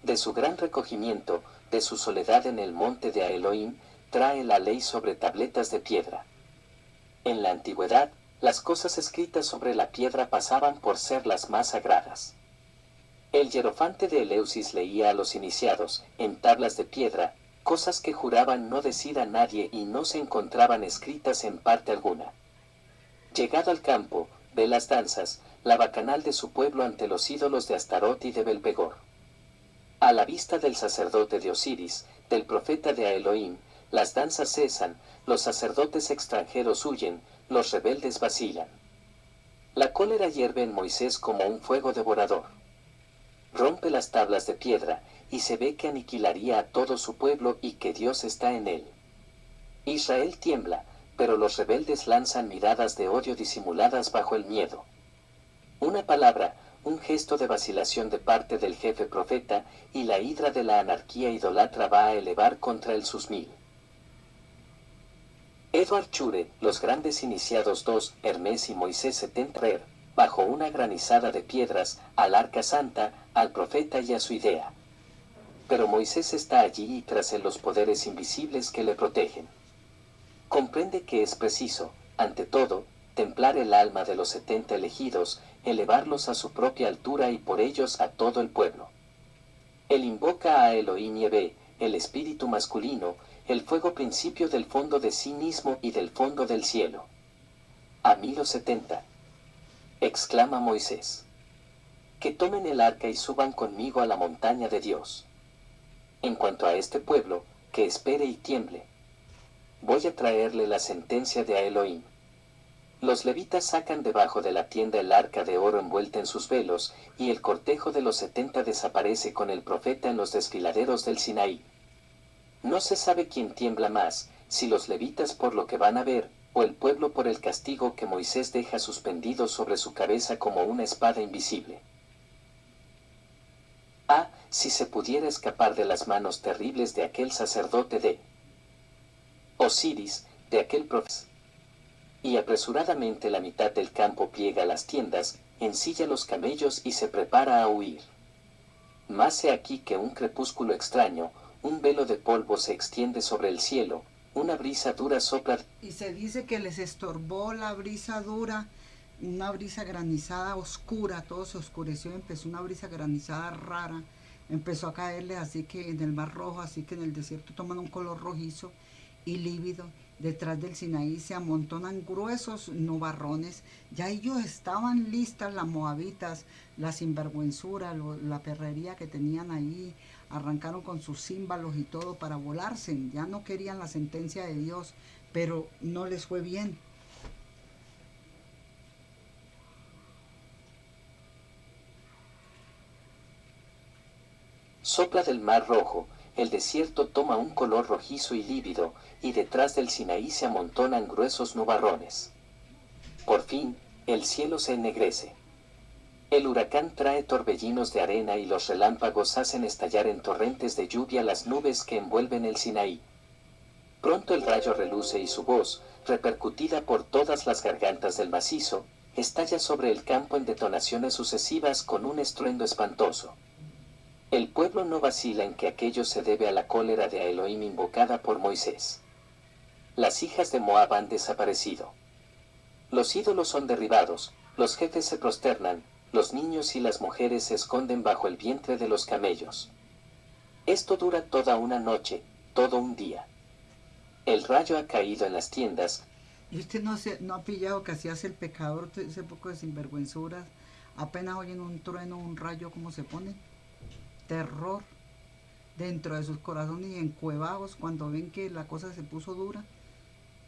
De su gran recogimiento, de su soledad en el monte de Elohim, trae la ley sobre tabletas de piedra. En la antigüedad, las cosas escritas sobre la piedra pasaban por ser las más sagradas. El hierofante de Eleusis leía a los iniciados, en tablas de piedra, cosas que juraban no decir a nadie y no se encontraban escritas en parte alguna. Llegado al campo, ve las danzas, la bacanal de su pueblo ante los ídolos de Astarot y de Belpegor. A la vista del sacerdote de Osiris, del profeta de Elohim, las danzas cesan, los sacerdotes extranjeros huyen, los rebeldes vacilan. La cólera hierve en Moisés como un fuego devorador. Rompe las tablas de piedra, y se ve que aniquilaría a todo su pueblo y que Dios está en él. Israel tiembla, pero los rebeldes lanzan miradas de odio disimuladas bajo el miedo. Una palabra, un gesto de vacilación de parte del jefe profeta, y la hidra de la anarquía idolatra va a elevar contra él sus 1000. Edward Chure, los grandes iniciados 2, Hermes y Moisés 70, bajo una granizada de piedras, al arca santa, al profeta y a su idea. Pero Moisés está allí y tras él los poderes invisibles que le protegen. Comprende que es preciso, ante todo, templar el alma de los 70 elegidos, elevarlos a su propia altura y por ellos a todo el pueblo. Él invoca a Elohim Yahvé, el espíritu masculino, el fuego principio del fondo de sí mismo y del fondo del cielo. A mí los 70. Exclama Moisés. Que tomen el arca y suban conmigo a la montaña de Dios. En cuanto a este pueblo, que espere y tiemble. Voy a traerle la sentencia de Elohim. Los levitas sacan debajo de la tienda el arca de oro envuelta en sus velos, y el cortejo de los 70 desaparece con el profeta en los desfiladeros del Sinaí. No se sabe quién tiembla más, si los levitas por lo que van a ver, o el pueblo por el castigo que Moisés deja suspendido sobre su cabeza como una espada invisible. Ah, si se pudiera escapar de las manos terribles de aquel sacerdote de Osiris, de aquel profeta. Y apresuradamente la mitad del campo pliega las tiendas, ensilla los camellos y se prepara a huir. Mas he aquí que un crepúsculo extraño, un velo de polvo se extiende sobre el cielo, una brisa dura sopla. Y se dice que les estorbó la brisa dura, una brisa granizada oscura, todo se oscureció, empezó una brisa granizada rara, empezó a caerle así que en el Mar Rojo, así que en el desierto toman un color rojizo y lívido. Detrás del Sinaí se amontonan gruesos nubarrones. Ya ellos estaban listas, las moabitas, la sinvergüenzura, la perrería que tenían ahí. Arrancaron con sus címbalos y todo para volarse. Ya no querían la sentencia de Dios, pero no les fue bien. Sopla del Mar Rojo, el desierto toma un color rojizo y lívido, y detrás del Sinaí se amontonan gruesos nubarrones. Por fin, el cielo se ennegrece. El huracán trae torbellinos de arena y los relámpagos hacen estallar en torrentes de lluvia las nubes que envuelven el Sinaí. Pronto el rayo reluce y su voz, repercutida por todas las gargantas del macizo, estalla sobre el campo en detonaciones sucesivas con un estruendo espantoso. El pueblo no vacila en que aquello se debe a la cólera de Elohim invocada por Moisés. Las hijas de Moab han desaparecido. Los ídolos son derribados, los jefes se prosternan, los niños y las mujeres se esconden bajo el vientre de los camellos. Esto dura toda una noche, todo un día. El rayo ha caído en las tiendas. ¿Y usted no ha pillado que así hace el pecador, ese poco de sinvergüenzuras? Apenas oyen un trueno, un rayo, ¿cómo se pone? Terror dentro de sus corazones y encuevados cuando ven que la cosa se puso dura,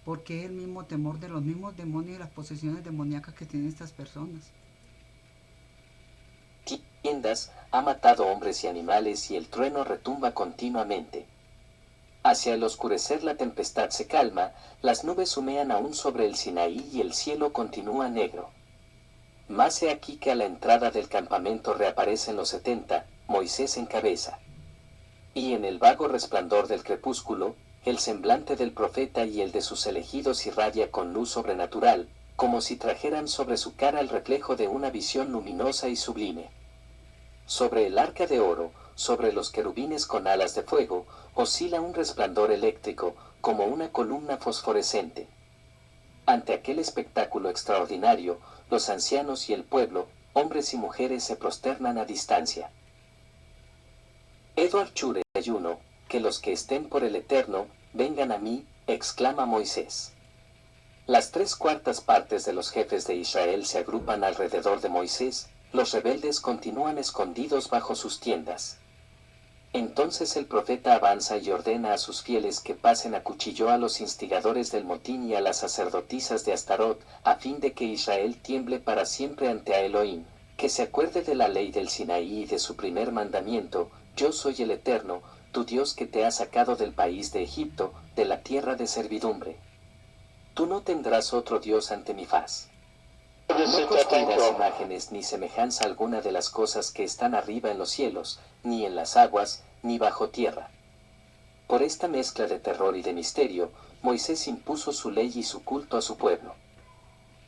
porque es el mismo temor de los mismos demonios y las posesiones demoníacas que tienen estas personas. Tiendas, ha matado hombres y animales y el trueno retumba continuamente. Hacia el oscurecer la tempestad se calma, las nubes humean aún sobre el Sinaí y el cielo continúa negro. Mas he aquí que a la entrada del campamento reaparecen los 70, Moisés en cabeza. Y en el vago resplandor del crepúsculo, el semblante del profeta y el de sus elegidos irradia con luz sobrenatural, como si trajeran sobre su cara el reflejo de una visión luminosa y sublime. Sobre el arca de oro, sobre los querubines con alas de fuego, oscila un resplandor eléctrico, como una columna fosforescente. Ante aquel espectáculo extraordinario, los ancianos y el pueblo, hombres y mujeres se prosternan a distancia. Edward Chure, ayuno, que los que estén por el Eterno, vengan a mí, exclama Moisés. Las 3/4 partes de los jefes de Israel se agrupan alrededor de Moisés, los rebeldes continúan escondidos bajo sus tiendas. Entonces el profeta avanza y ordena a sus fieles que pasen a cuchillo a los instigadores del motín y a las sacerdotisas de Astarot, a fin de que Israel tiemble para siempre ante a Elohim, que se acuerde de la ley del Sinaí y de su primer mandamiento: yo soy el Eterno, tu Dios que te ha sacado del país de Egipto, de la tierra de servidumbre. Tú no tendrás otro Dios ante mi faz. No construirás imágenes ni semejanza alguna de las cosas que están arriba en los cielos, ni en las aguas, ni bajo tierra. Por esta mezcla de terror y de misterio, Moisés impuso su ley y su culto a su pueblo.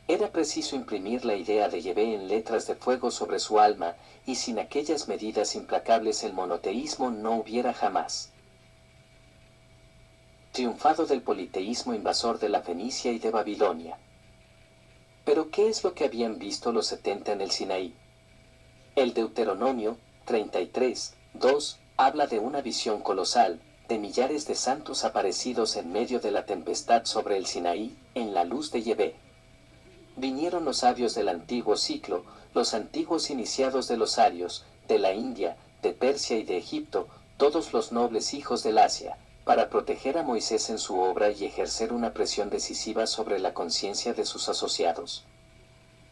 Era preciso imprimir la idea de Yahvé en letras de fuego sobre su alma, y sin aquellas medidas implacables el monoteísmo no hubiera jamás triunfado del politeísmo invasor de la Fenicia y de Babilonia. Pero ¿qué es lo que habían visto los 70 en el Sinaí? El Deuteronomio 33:2 habla de una visión colosal, de millares de santos aparecidos en medio de la tempestad sobre el Sinaí, en la luz de Yahvé. Vinieron los sabios del antiguo ciclo, los antiguos iniciados de los arios, de la India, de Persia y de Egipto, todos los nobles hijos del Asia, para proteger a Moisés en su obra y ejercer una presión decisiva sobre la conciencia de sus asociados.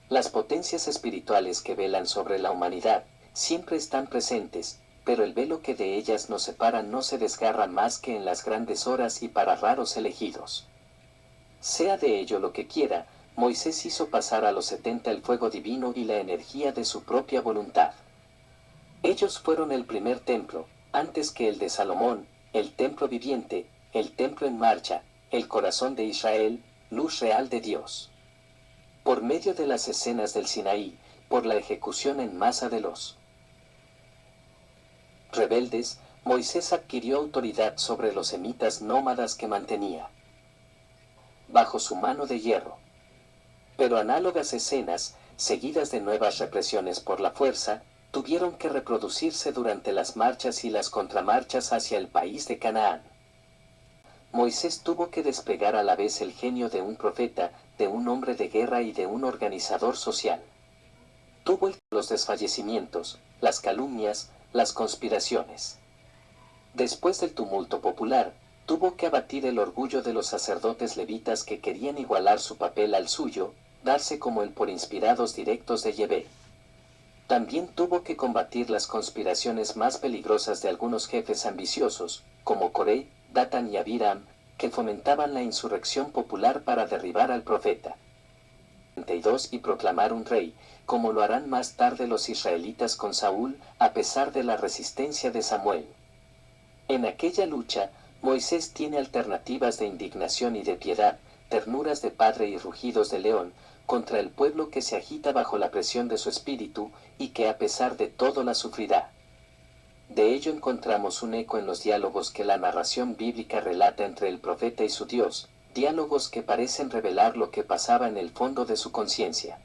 Las potencias espirituales que velan sobre la humanidad siempre están presentes, pero el velo que de ellas nos separa no se desgarra más que en las grandes horas y para raros elegidos. Sea de ello lo que quiera, Moisés hizo pasar a los 70 el fuego divino y la energía de su propia voluntad. Ellos fueron el primer templo, antes que el de Salomón, el templo viviente, el templo en marcha, el corazón de Israel, luz real de Dios. Por medio de las escenas del Sinaí, por la ejecución en masa de los rebeldes, Moisés adquirió autoridad sobre los semitas nómadas que mantenía bajo su mano de hierro. Pero análogas escenas, seguidas de nuevas represiones por la fuerza, tuvieron que reproducirse durante las marchas y las contramarchas hacia el país de Canaán. Moisés tuvo que desplegar a la vez el genio de un profeta, de un hombre de guerra y de un organizador social. Tuvo los desfallecimientos, las calumnias, las conspiraciones. Después del tumulto popular, tuvo que abatir el orgullo de los sacerdotes levitas que querían igualar su papel al suyo, darse como él por inspirados directos de Yahvé. También tuvo que combatir las conspiraciones más peligrosas de algunos jefes ambiciosos, como Coré, Datán y Abiram, que fomentaban la insurrección popular para derribar al profeta. Y proclamar un rey, como lo harán más tarde los israelitas con Saúl, a pesar de la resistencia de Samuel. En aquella lucha, Moisés tiene alternativas de indignación y de piedad, ternuras de padre y rugidos de león, contra el pueblo que se agita bajo la presión de su espíritu, y que a pesar de todo la sufrirá. De ello encontramos un eco en los diálogos que la narración bíblica relata entre el profeta y su Dios, diálogos que parecen revelar lo que pasaba en el fondo de su conciencia.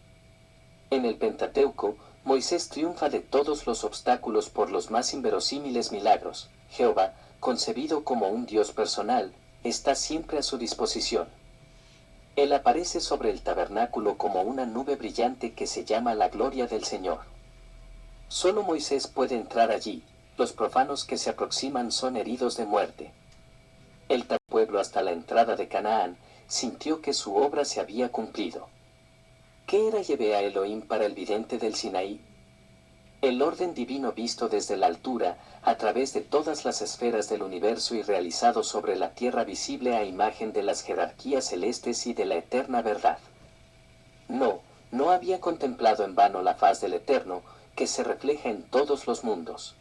En el Pentateuco, Moisés triunfa de todos los obstáculos por los más inverosímiles milagros. Jehová, concebido como un Dios personal, está siempre a su disposición. Él aparece sobre el tabernáculo como una nube brillante que se llama la gloria del Señor. Solo Moisés puede entrar allí, los profanos que se aproximan son heridos de muerte. El pueblo hasta la entrada de Canaán sintió que su obra se había cumplido. ¿Qué era Yahvé Elohim para el vidente del Sinaí? El orden divino visto desde la altura, a través de todas las esferas del universo y realizado sobre la tierra visible a imagen de las jerarquías celestes y de la eterna verdad. No había contemplado en vano la faz del Eterno, que se refleja en todos los mundos.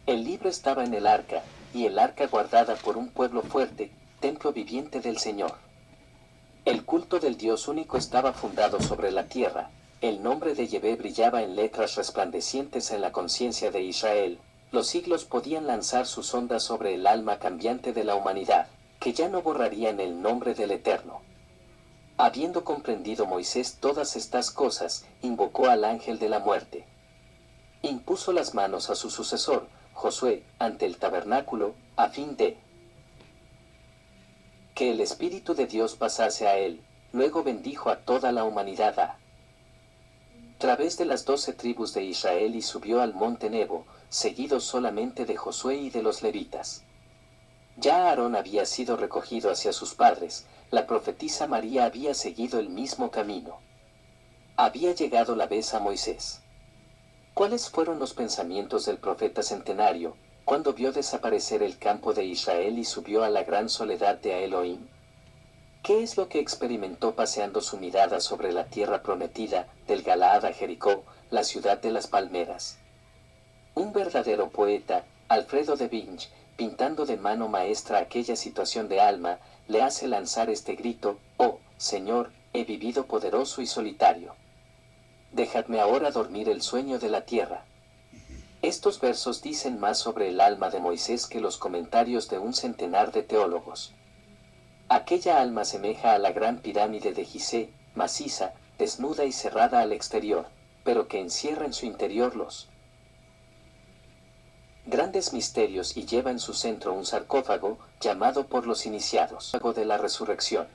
El libro estaba en el arca, y el arca guardada por un pueblo fuerte, templo viviente del Señor. El culto del Dios único estaba fundado sobre la tierra, el nombre de Yahvé brillaba en letras resplandecientes en la conciencia de Israel, los siglos podían lanzar sus ondas sobre el alma cambiante de la humanidad, que ya no borrarían el nombre del Eterno. Habiendo comprendido Moisés todas estas cosas, invocó al ángel de la muerte. Impuso las manos a su sucesor, Josué, ante el tabernáculo, a fin de que el Espíritu de Dios pasase a él, luego bendijo a toda la humanidad a través de las 12 tribus de Israel y subió al monte Nebo, seguido solamente de Josué y de los levitas. Ya Aarón había sido recogido hacia sus padres, la profetisa María había seguido el mismo camino. Había llegado la vez a Moisés. ¿Cuáles fueron los pensamientos del profeta centenario, cuando vio desaparecer el campo de Israel y subió a la gran soledad de Elohim? ¿Qué es lo que experimentó paseando su mirada sobre la tierra prometida, del Galaad a Jericó, la ciudad de las palmeras? Un verdadero poeta, Alfredo de Vinge, pintando de mano maestra aquella situación de alma, le hace lanzar este grito: «Oh, Señor, he vivido poderoso y solitario. Dejadme ahora dormir el sueño de la tierra». Estos versos dicen más sobre el alma de Moisés que los comentarios de un centenar de teólogos. Aquella alma semeja a la gran pirámide de Gizeh, maciza, desnuda y cerrada al exterior, pero que encierra en su interior los grandes misterios y lleva en su centro un sarcófago, llamado por los iniciados sarcófago de la resurrección.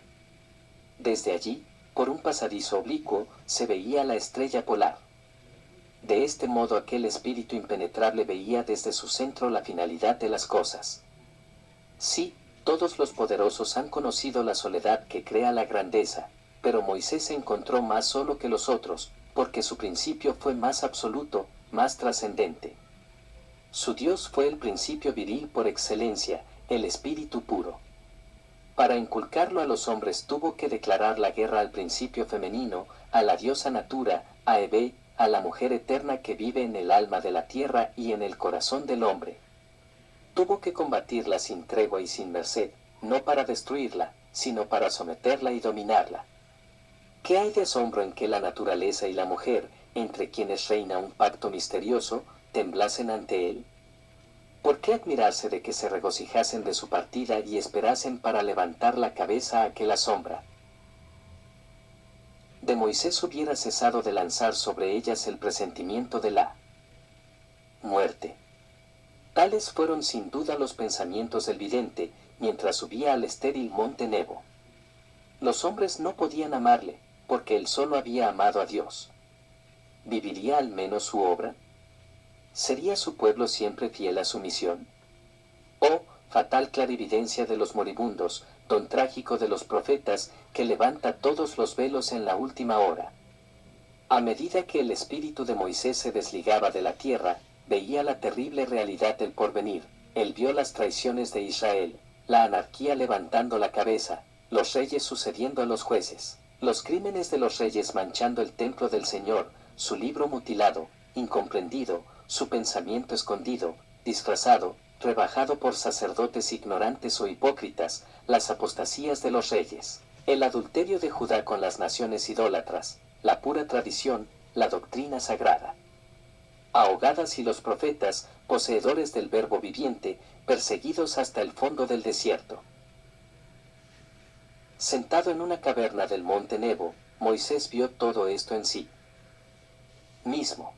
Desde allí, por un pasadizo oblicuo, se veía la estrella polar. De este modo aquel espíritu impenetrable veía desde su centro la finalidad de las cosas. Sí, todos los poderosos han conocido la soledad que crea la grandeza, pero Moisés se encontró más solo que los otros, porque su principio fue más absoluto, más trascendente. Su Dios fue el principio viril por excelencia, el espíritu puro. Para inculcarlo a los hombres tuvo que declarar la guerra al principio femenino, a la diosa natura, a Ebe, a la mujer eterna que vive en el alma de la tierra y en el corazón del hombre. Tuvo que combatirla sin tregua y sin merced, no para destruirla, sino para someterla y dominarla. ¿Qué hay de asombro en que la naturaleza y la mujer, entre quienes reina un pacto misterioso, temblasen ante él? ¿Por qué admirarse de que se regocijasen de su partida y esperasen para levantar la cabeza a que la sombra de Moisés hubiera cesado de lanzar sobre ellas el presentimiento de la muerte? Tales fueron sin duda los pensamientos del vidente, mientras subía al estéril monte Nebo. Los hombres no podían amarle, porque él solo había amado a Dios. ¿Viviría al menos su obra? ¿Sería su pueblo siempre fiel a su misión? Oh, fatal clarividencia de los moribundos, don trágico de los profetas, que levanta todos los velos en la última hora. A medida que el espíritu de Moisés se desligaba de la tierra, veía la terrible realidad del porvenir. Él vio las traiciones de Israel, la anarquía levantando la cabeza, los reyes sucediendo a los jueces, los crímenes de los reyes manchando el templo del Señor, su libro mutilado, incomprendido, su pensamiento escondido, disfrazado, rebajado por sacerdotes ignorantes o hipócritas, las apostasías de los reyes, el adulterio de Judá con las naciones idólatras, la pura tradición, la doctrina sagrada. Ahogadas y los profetas, poseedores del verbo viviente, perseguidos hasta el fondo del desierto. Sentado en una caverna del monte Nebo, Moisés vio todo esto en sí mismo.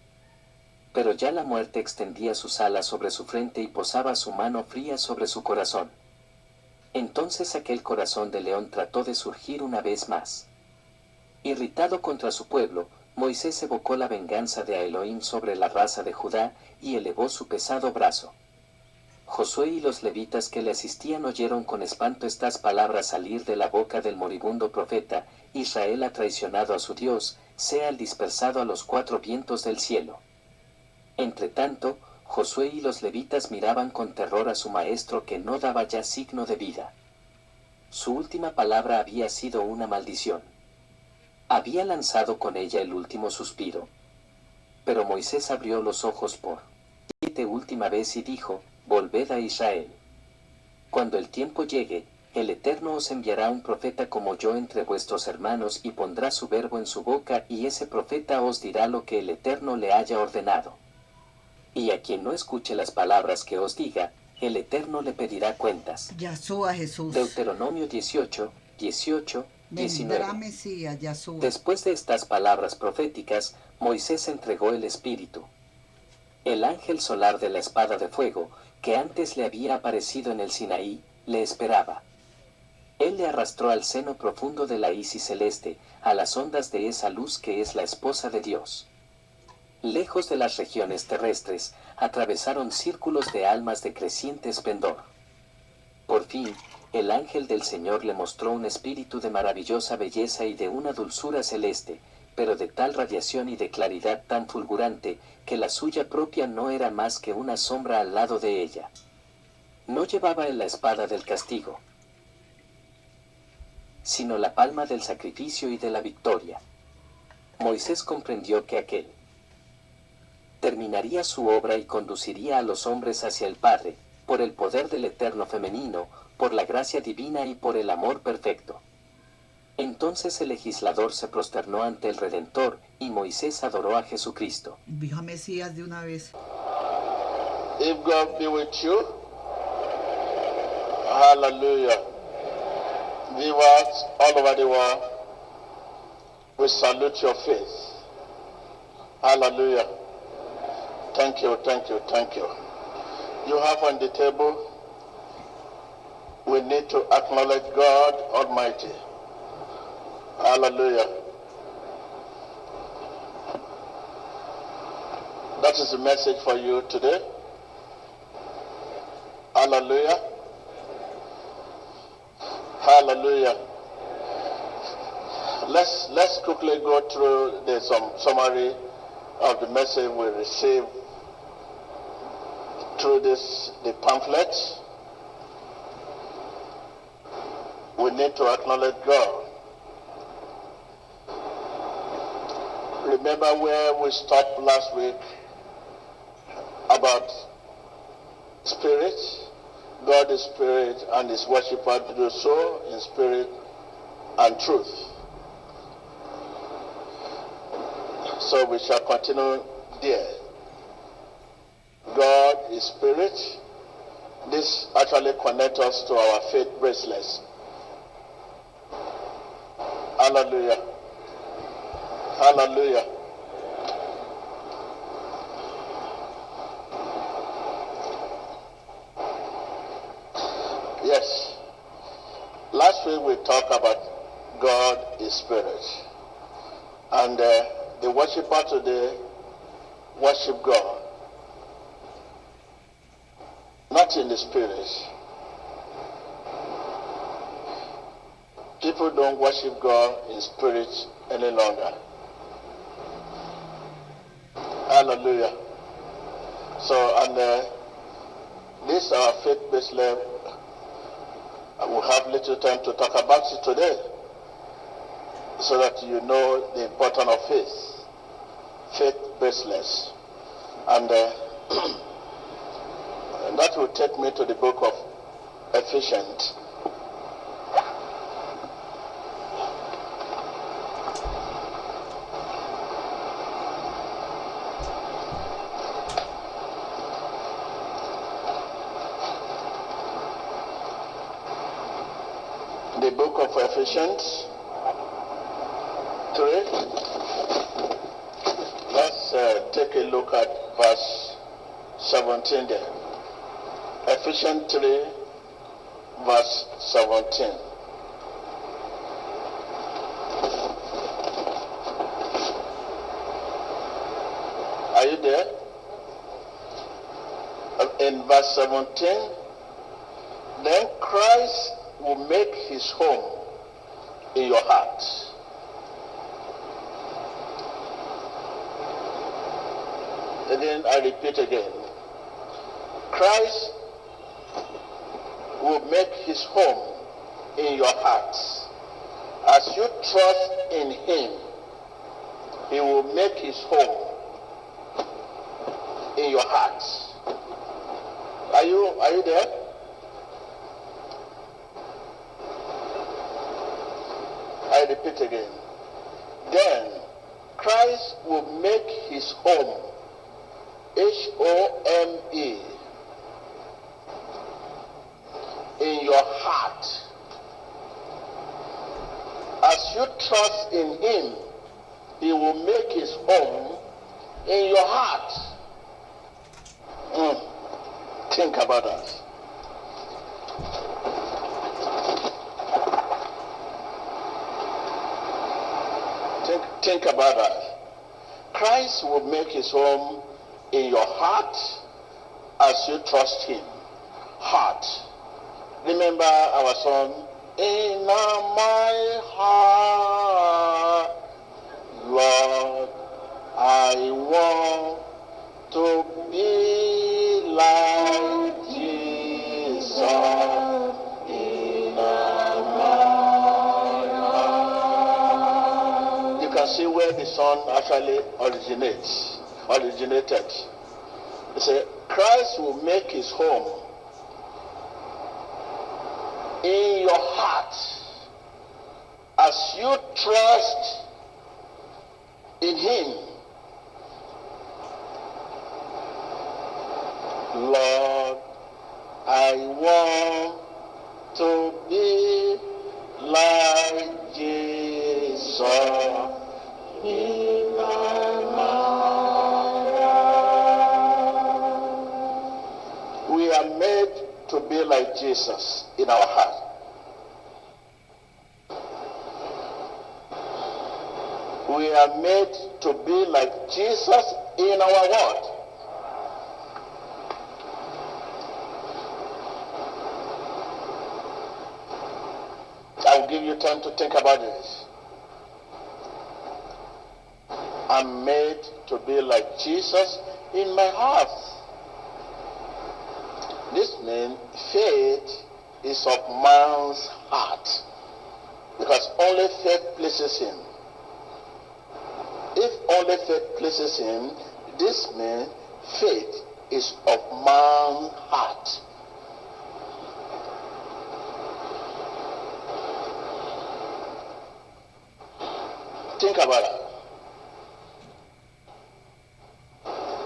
Pero ya la muerte extendía sus alas sobre su frente y posaba su mano fría sobre su corazón. Entonces aquel corazón de león trató de surgir una vez más. Irritado contra su pueblo, Moisés evocó la venganza de Elohim sobre la raza de Judá y elevó su pesado brazo. Josué y los levitas que le asistían oyeron con espanto estas palabras salir de la boca del moribundo profeta: Israel ha traicionado a su Dios, sea el dispersado a los cuatro vientos del cielo. Entretanto, Josué y los levitas miraban con terror a su maestro que no daba ya signo de vida. Su última palabra había sido una maldición. Había lanzado con ella el último suspiro. Pero Moisés abrió los ojos por última vez y dijo: volved a Israel. Cuando el tiempo llegue, el Eterno os enviará un profeta como yo entre vuestros hermanos y pondrá su verbo en su boca, y ese profeta os dirá lo que el Eterno le haya ordenado. Y a quien no escuche las palabras que os diga, el Eterno le pedirá cuentas. Yahshua Jesús. Deuteronomio 18, 18, 19. Vendrá Mesías, Yahshua. Después de estas palabras proféticas, Moisés entregó el Espíritu. El ángel solar de la espada de fuego, que antes le había aparecido en el Sinaí, le esperaba. Él le arrastró al seno profundo de la Isis celeste, a las ondas de esa luz que es la esposa de Dios. Lejos de las regiones terrestres, atravesaron círculos de almas de creciente esplendor. Por fin, el ángel del Señor le mostró un espíritu de maravillosa belleza y de una dulzura celeste, pero de tal radiación y de claridad tan fulgurante, que la suya propia no era más que una sombra al lado de ella. No llevaba él la espada del castigo, sino la palma del sacrificio y de la victoria. Moisés comprendió que aquel terminaría su obra y conduciría a los hombres hacia el Padre, por el poder del Eterno femenino, por la gracia divina y por el amor perfecto. Entonces el legislador se prosternó ante el Redentor, y Moisés adoró a Jesucristo. Vio a Mesías de una vez. If God be with you, hallelujah. Viewers all over the world, we salute your faith. Hallelujah. Thank you, thank you, thank you. You have on the table, we need to acknowledge God Almighty. Hallelujah. That is the message for you today. Hallelujah. Hallelujah. Let's quickly go through the summary of the message we received through the pamphlet. We need to acknowledge God. Remember where we stopped last week about spirit? God is spirit, and his worshippers do so in spirit and truth. So we shall continue there. God is spirit. This actually connects us to our faith bracelets. Hallelujah. Hallelujah. Yes. Last week we talked about God is spirit. And the worshiper today worship God. Not in the spirit. People don't worship God in spirit any longer. Hallelujah. So, and this our faith-based level. We have little time to talk about it today, so that you know the importance of faith, faith-baseless, and that will take me to the book of Ephesians. The the book of Ephesians 3. Let's take a look at verse 17 there. Ephesians 3, verse 17. Are you there? In verse 17, then Christ will make his home in your heart. Again, I repeat again. Christ will make his home in your heart. As you trust in him, he will make his home in your heart. Are you there? I repeat again. Then Christ will make his home, H-O-M-E, in your heart. As you trust in him, he will make his home in your heart. Think about that. Think about that. Christ will make his home in your heart as you trust him. Heart. Remember our song, in my heart, Lord, I want to be like Jesus. In my heart. You can see where the song actually originated. He said, Christ will make his home in your heart as you trust in him. Lord, I want to be like Jesus in my mind. We are made to be like Jesus in our heart. We are made to be like Jesus in our world. I'll give you time to think about this. I'm made to be like Jesus in my heart. This means faith is of man's heart, because only faith pleases him. If only faith pleases him, this means faith is of man's heart. Think about it.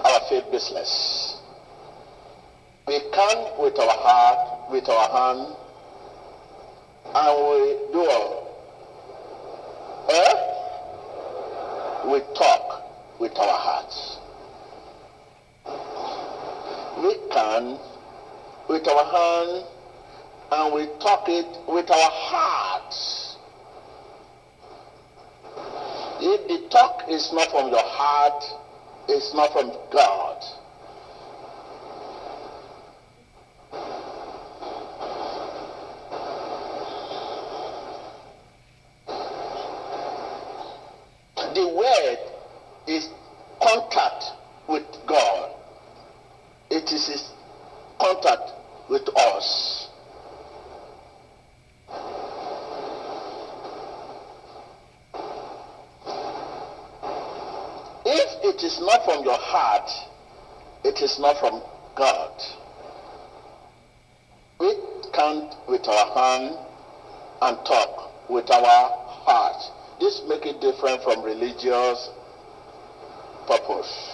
Our faith business. We come with our heart, with our hand, and we do we talk with our hearts. We can with our hand, and we talk it with our hearts. If the talk is not from your heart, it's not from God. The word is contact with God. It is his contact with us. If it is not from your heart, it is not from God. We count with our hand and talk with our heart. This makes it different from religious purpose.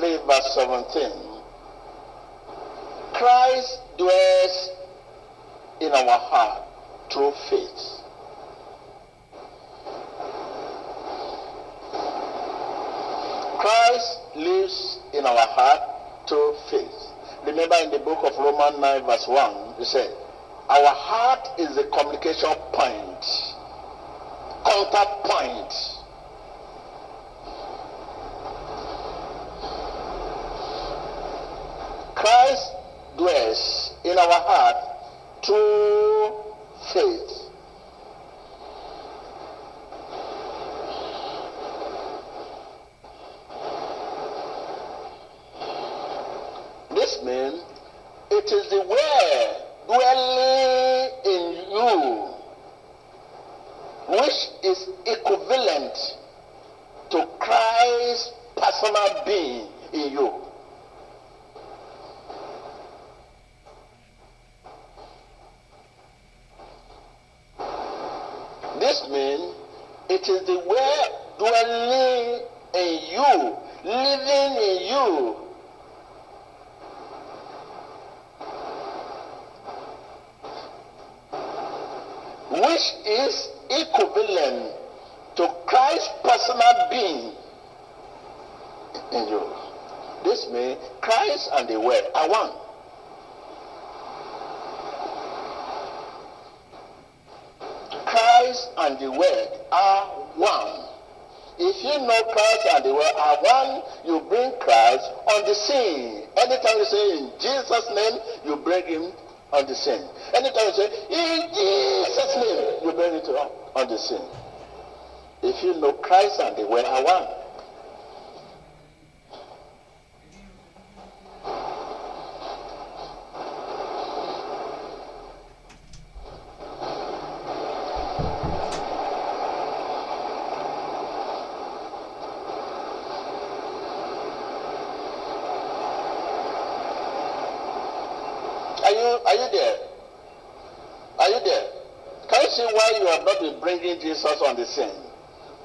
3 verse 17. Christ dwells in our heart through faith. Christ lives in our heart through faith. Remember in the book of Romans 9 verse 1, it said, our heart is the communication point, contact point. Christ dwells in our heart through faith. This means it is the Word dwelling in you, which is equivalent to Christ's personal being in you. This means it is the Word dwelling in you, living in you, which is equivalent to Christ's personal being in you. This means Christ and the Word are one. Christ and the Word are one. If you know Christ and the Word are one, you bring Christ on the scene. Anytime you say in Jesus' name, you bring him on the scene. Anytime you say in Jesus' name, you bring it on the scene. If you know Christ and the Word are one. Are you there? Are you there? Can you see why you have not been bringing Jesus on the scene?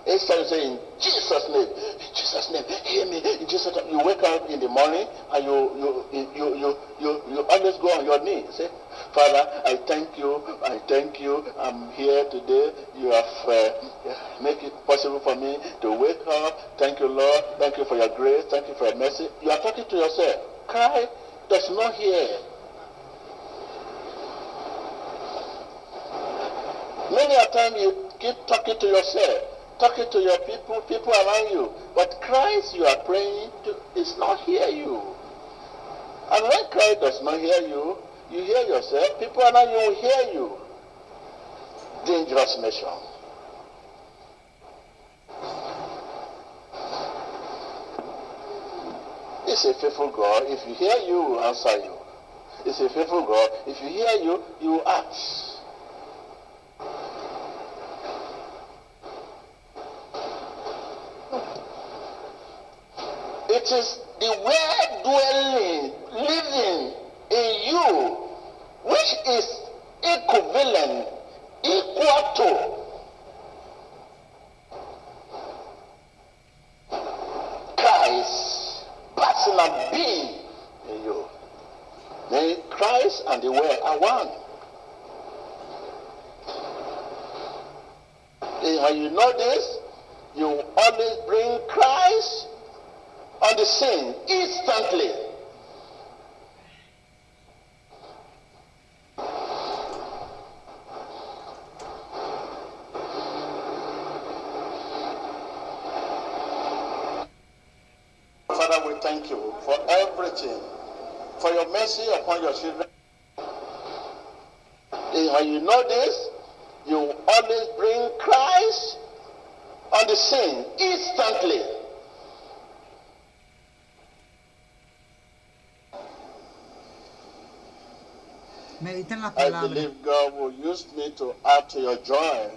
Each time you say in Jesus' name, hear me. In Jesus' name, you wake up in the morning and you always go on your knees. Say, Father, I thank you. I'm here today. You have make it possible for me to wake up. Thank you, Lord. Thank you for your grace. Thank you for your mercy. You are talking to yourself. Christ does not hear. Many a time you keep talking to yourself, talking to your people around you, but Christ you are praying to is not hear you. And when Christ does not hear you, you hear yourself, people around you will hear you. Dangerous mission. It's a faithful God. If you hear you, will answer you. It's a faithful God. If you hear you, you will act. It is the Word dwelling, living in you, which is equivalent, equal to Christ's personal being in you. Then Christ and the Word are one. And you know this, you always bring Christ on the scene instantly. Father, we thank you for everything, for your mercy upon your children. And you know this, you always bring Christ on the scene instantly. Mediten la I palabra. believe God will use me to add to your joy.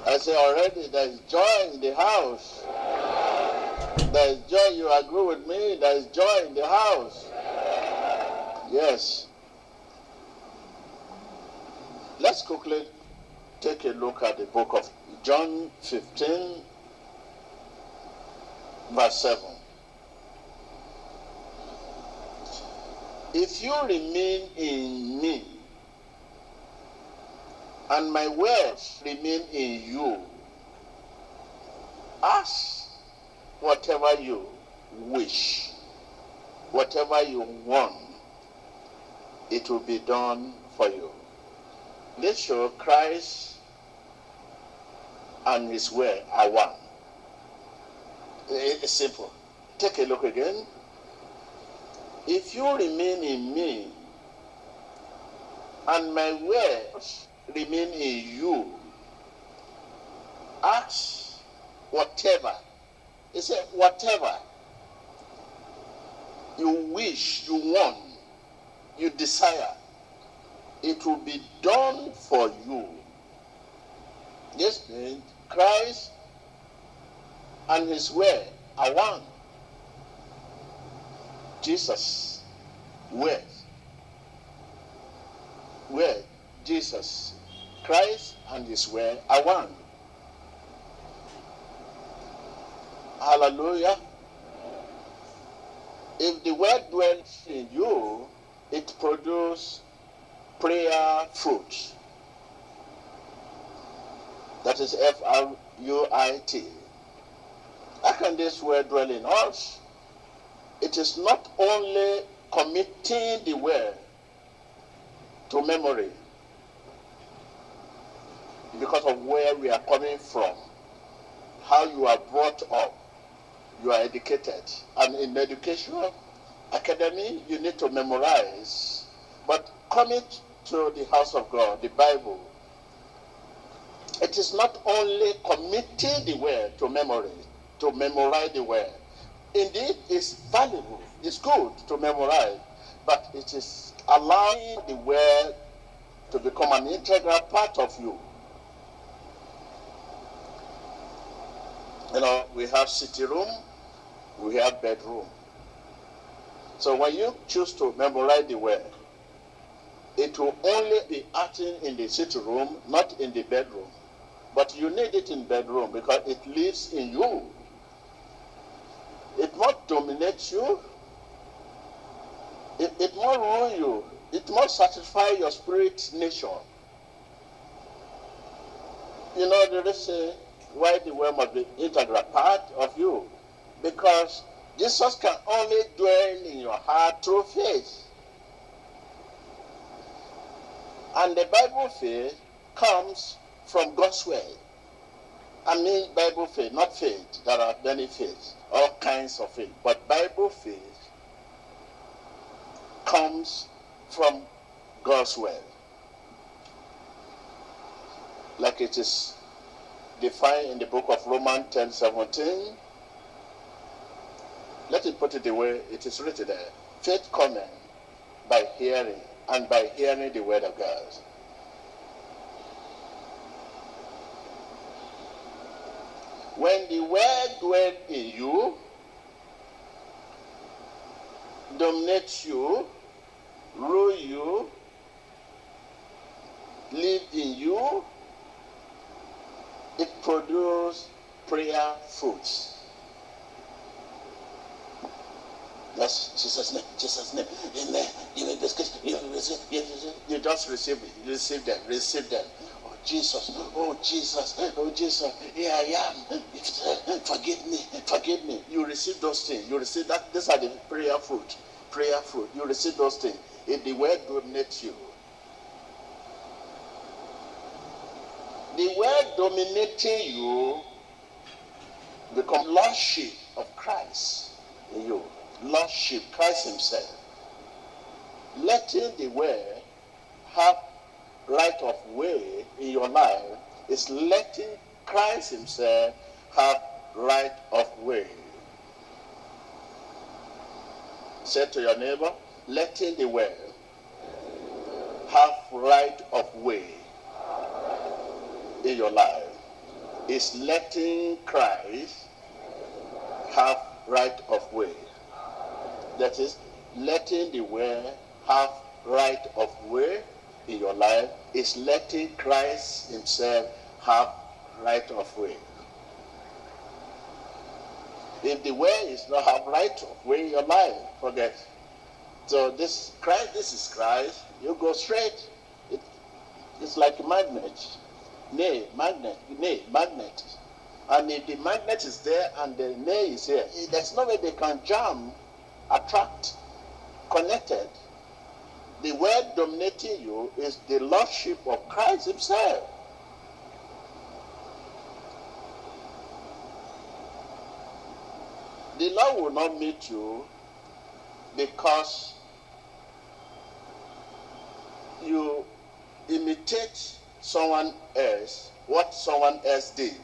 I say already there is joy in the house. There is joy, you agree with me, there is joy in the house. Yes. Let's quickly take a look at the book of John 15, Verse 7. If you remain in me, and my words remain in you, ask whatever you wish, whatever you want, it will be done for you. Let's show Christ and his word are one. It's simple. Take a look again. If you remain in me, and my words remain in you, ask whatever. He said, whatever you wish, you want, you desire, it will be done for you. This means Christ and his word are one. Jesus, word, Jesus, Christ and his word are one. Hallelujah. If the word dwells in you, it produces prayer fruit. That is F-R-U-I-T. How can this word dwell in us? It is not only committing the word to memory because of where we are coming from, how you are brought up, you are educated. And in education academy, you need to memorize. But coming to the house of God, the Bible, it is not only committing the word to memory, to memorize the word. Indeed, it's valuable, it's good to memorize, but it is allowing the word to become an integral part of you. You know, we have sitting room, we have bedroom. So when you choose to memorize the word, it will only be acting in the sitting room, not in the bedroom. But you need it in bedroom because it lives in you. It must dominate you. It must rule you. It must satisfy your spirit nature. You know, there is a why the word must be integral part of you. Because Jesus can only dwell in your heart through faith. And the Bible faith comes from God's word. I mean Bible faith, not faith. There are many faiths, all kinds of faith. But Bible faith comes from God's word. Like it is defined in the book of Romans 10:17. Let it put it the way it is written there. Faith cometh by hearing, and by hearing the word of God. When the word dwells in you, dominates you, rule you, live in you, it produces prayer fruits. That's Jesus' name, Jesus' name. Amen. Give me biscuits. You just receive it. Receive them. Oh Jesus, oh Jesus, oh Jesus. Here I am. Forgive me. You receive those things. You receive that. These are the prayer fruit. Prayer fruit. You receive those things. If the word dominates you. The word dominating you becomes lordship of Christ in you. Lordship, Christ himself. Letting the word have right of way in your life is letting Christ himself have right of way. Say to your neighbor, letting the word have right of way in your life is letting Christ have right of way. That is, letting the word have right of way in your life is letting Christ himself have right of way. If the way is not have right of way, your life, forget. So this is Christ. You go straight. It's like a magnet. Magnet. And if the magnet is there and the nay is here, there's no way they can jam, attract, connected. The word dominating you is the lordship of Christ himself. The Lord will not meet you because you imitate someone else, what someone else did.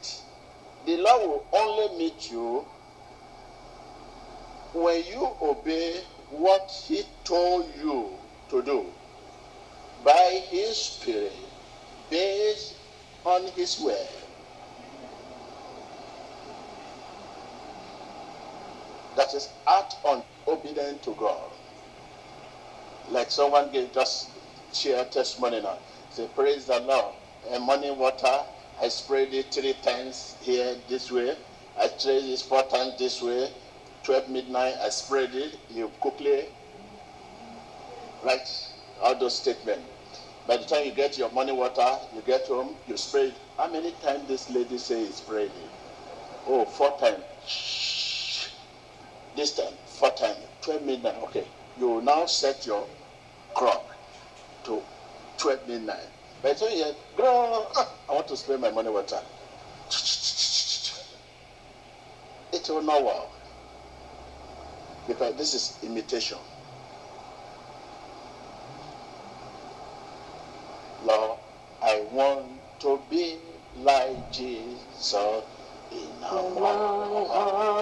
The Lord will only meet you when you obey what he told you to do by his Spirit, based on his word. That is act on obedient to God. Like someone just share testimony now. Say, praise the Lord. And morning water, I sprayed it 3 times here this way. I sprayed it 4 times this way. 12 midnight, I sprayed it. You quickly write all those statements. By the time you get your morning water, you get home, you spray it. How many times this lady say he sprayed it? Oh, 4 times. Shh. This time, 4 times. 12 midnight. Okay. You now set your clock to 12 midnight. By the time you hear, I want to spray my morning water. It will not work. Because this is imitation. Lord, I want to be like Jesus in my heart.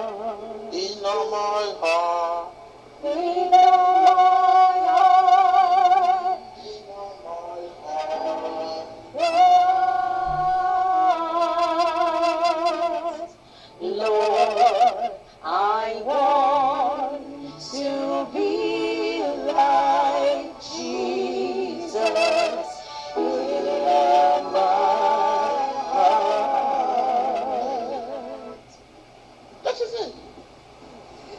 In my heart. In my heart. Lord, I want to be like Jesus in my heart. That is it.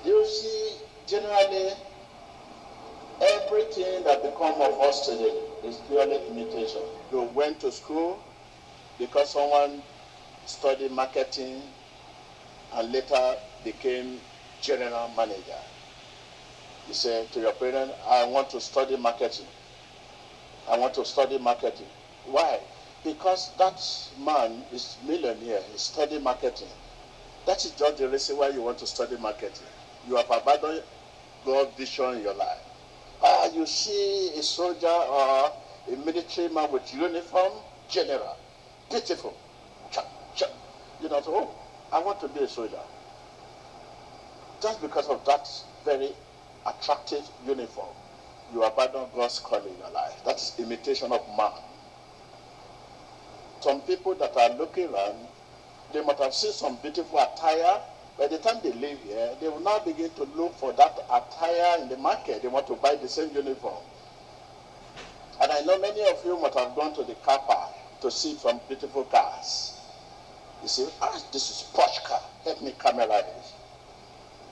You see, generally, everything that becomes of us today is purely imitation. You went to school because someone studied marketing and later became general manager. You say to your parents, I want to study marketing. I want to study marketing. Why? Because that man is millionaire, he studied marketing. That is just the reason why you want to study marketing. You have abandoned God's vision in your life. You see a soldier or a military man with uniform, general, beautiful. You know, oh, I want to be a soldier. Just because of that very attractive uniform, you abandon God's calling in your life. That is imitation of man. Some people that are looking around, they might have seen some beautiful attire. By the time they leave here, they will now begin to look for that attire in the market. They want to buy the same uniform. And I know many of you might have gone to the car park to see some beautiful cars. You say, this is Porsche car. Help me camera this.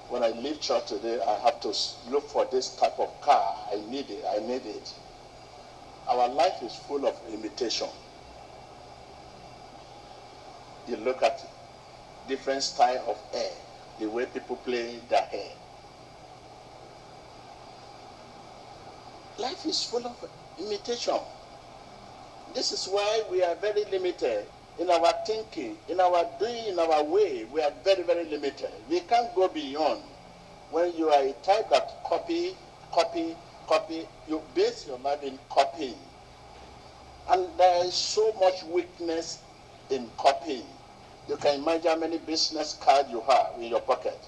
When I leave church today, I have to look for this type of car. I need it. Our life is full of imitation. You look at different style of hair, the way people play their hair. Life is full of imitation. This is why we are very limited in our thinking, in our doing, in our way. We are very, very limited. We can't go beyond. When you are a type that copy, you base your life in copying. And there is so much weakness in copying. You can imagine how many business cards you have in your pocket.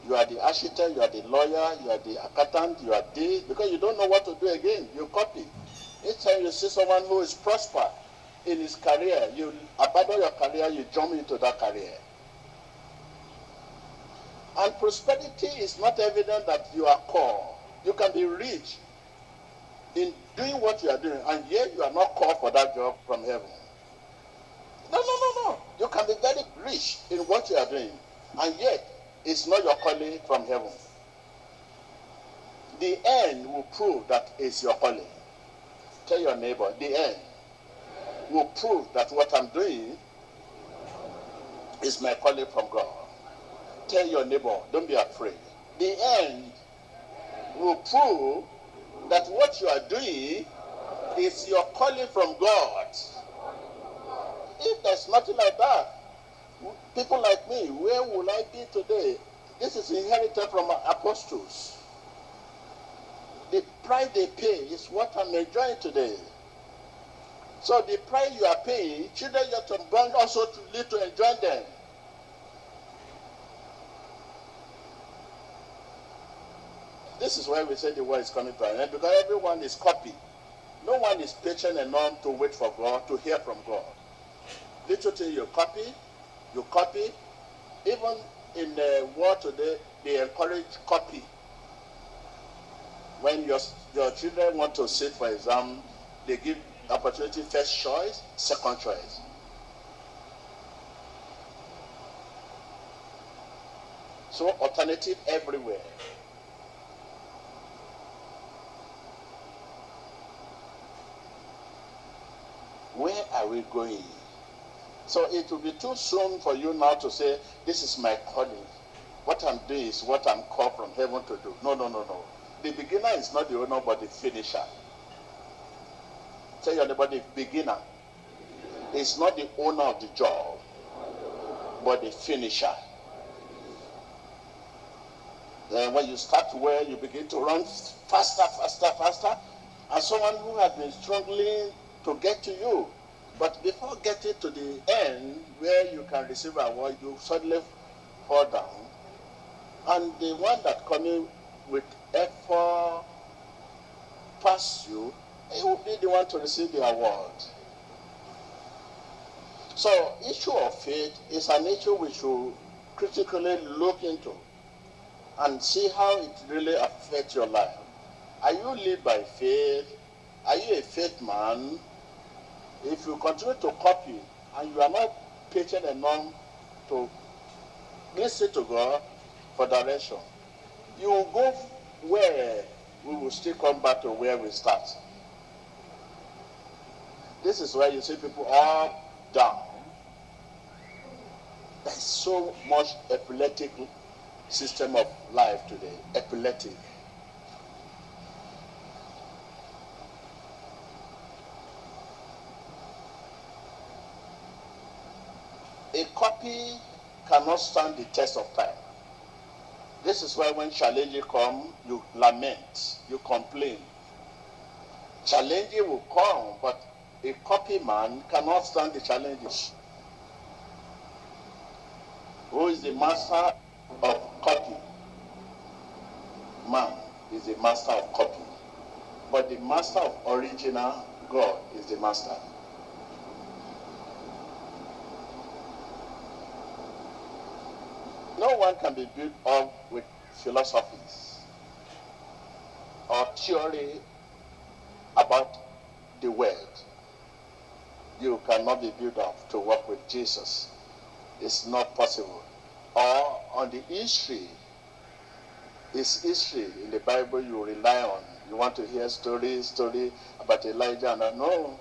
You are the architect, you are the lawyer, you are the accountant, you are this, because you don't know what to do again. You copy. Each time you see someone who is prosper in his career, you abandon your career, you jump into that career. And prosperity is not evident that you are called. You can be rich in doing what you are doing, and yet you are not called for that job from heaven. No. You can be very rich in what you are doing, and yet is not your calling from heaven. The end will prove that it's your calling. Tell your neighbor, the end will prove that what I'm doing is my calling from God. Tell your neighbor, don't be afraid. The end will prove that what you are doing is your calling from God. If there's nothing like that, people like me, where will I be today? This is inherited from apostles. The price they pay is what I'm enjoying today. So the price you are paying, children you have to bring also to lead to enjoy them. This is why we say the world is coming to an end, because everyone is copy. No one is patient enough to wait for God, to hear from God. Literally, you copy. Even in the world today, they encourage copy. When your children want to sit for exam, they give opportunity first choice, second choice. So alternative everywhere. Where are we going? So it will be too soon for you now to say, this is my calling. What I'm doing is what I'm called from heaven to do. No. The beginner is not the owner, but the finisher. Tell your neighbor, the beginner is not the owner of the job, but the finisher. Then when you start where you begin to run faster, and someone who has been struggling to get to you, but before getting to the end where you can receive an award, you suddenly fall down. And the one that coming with effort past you, he will be the one to receive the award. So, issue of faith is an issue we should critically look into and see how it really affects your life. Are you led by faith? Are you a faith man? If you continue to copy and you are not patient enough to listen to God for direction, you will go where we will still come back to where we start. This is why you see people up, down. There's so much epileptic system of life today. Epileptic. A copy cannot stand the test of time. This is why when challenges come, you lament, you complain. Challenges will come, but a copy man cannot stand the challenges. Who is the master of copy? Man is the master of copy. But the master of original, God, is the master. No one can be built up with philosophies or theory about the world. You cannot be built up to work with Jesus. It's not possible. Or on the history. It's history in the Bible you rely on. You want to hear story about Elijah and no.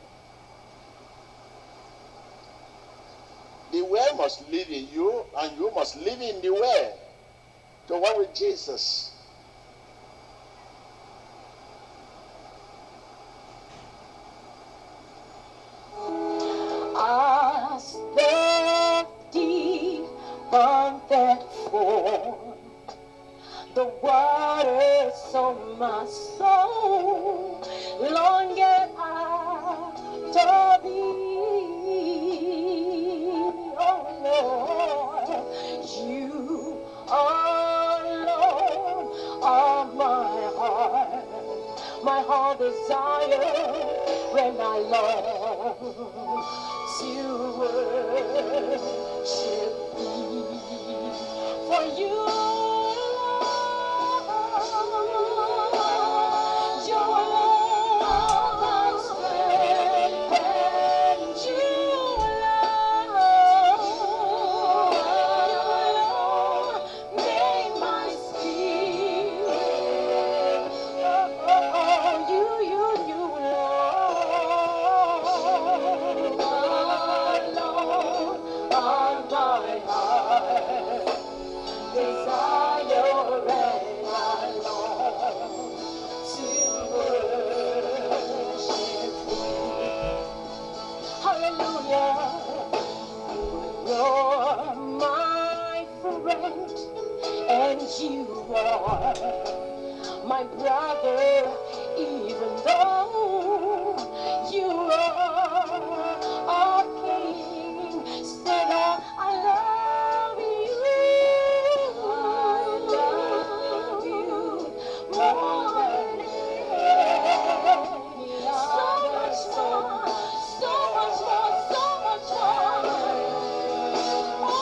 The world must live in you, and you must live in the world to work with Jesus. As the deep panteth for the waters of my soul, longeth after thee. Oh Lord, you alone are my heart desire, when I long to worship thee. For you you are my brother, even though you are a king. Still, I love you. I love you more than any other. So much more, so much more. Oh,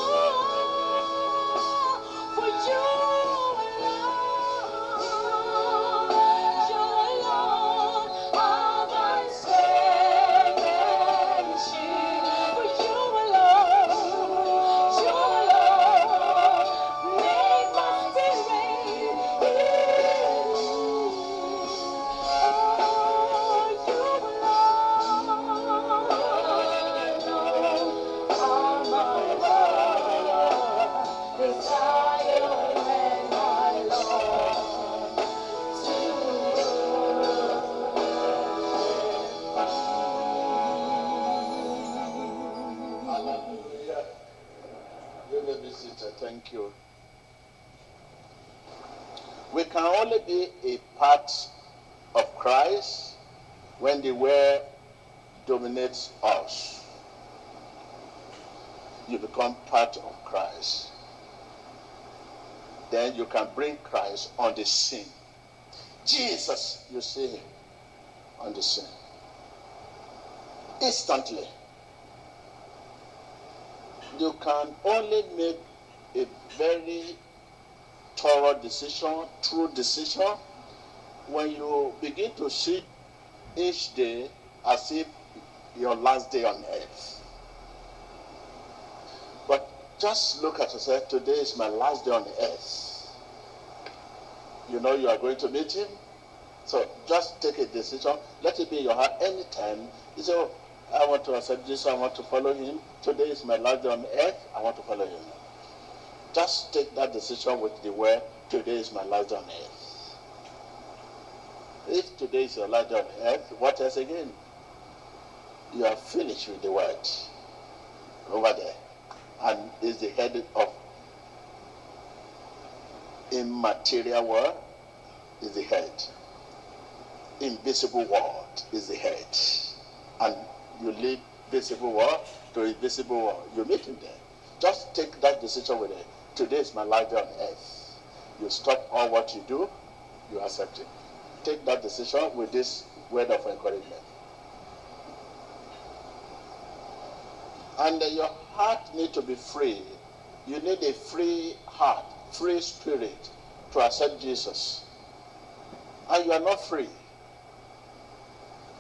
for you alone have I stand and shield. For you alone make my spirit heal. Oh, you alone are my love, desire and my Lord Hallelujah. You may be seated. Thank you. We can only be a part of Christ when the word dominates us. You become part of Christ. Then you can bring Christ on the scene. Jesus, you see him on the scene. Instantly. You can only make a very thorough decision, true decision, when you begin to see each day as if your last day on earth. But just look at yourself, today is my last day on earth. You know you are going to meet him. So just take a decision. Let it be in your heart anytime. You say, oh, I want to accept Jesus, I want to follow him. Today is my last day on earth, I want to follow him. Just take that decision with the word, today is my last day on earth. If today is your last day on earth, what else again? You are finished with the word over there. And is the head of immaterial world is the head. Invisible world is the head. And you leave visible world to invisible world. You meet him there. Just take that decision with it. Today is my last day on earth. You stop all what you do, you accept it. Take that decision with this word of encouragement. And your heart needs to be free. You need a free heart, free spirit to accept Jesus. And you are not free.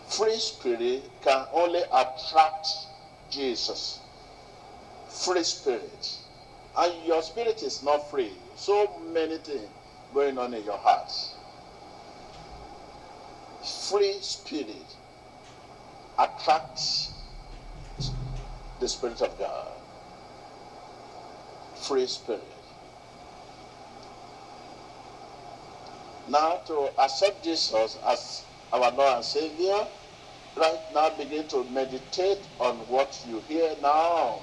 Free spirit can only attract Jesus. Free spirit. And your spirit is not free. So many things going on in your heart. Free spirit attracts the Spirit of God. Free spirit. Now to accept Jesus as our Lord and Savior, right now begin to meditate on what you hear now.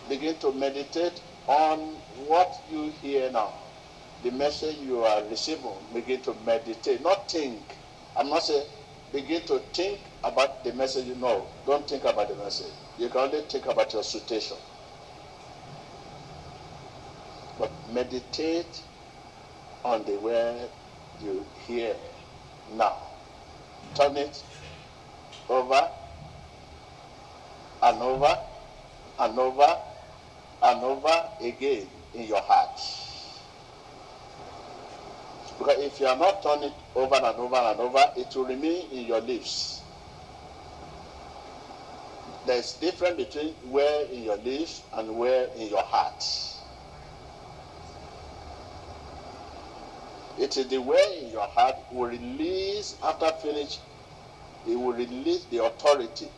Begin to meditate on what you hear now. The message you are receiving, begin to meditate, not think. I'm not saying begin to think about the message. No, don't think about the message. You can only think about your situation. But meditate on the word you hear now. Turn it over and over and over and over again in your heart. Because if you are not turning it over and over and over, it will remain in your lips. There's difference between where in your lips and where in your heart. It is the way in your heart will release, after finish, it will release the authority.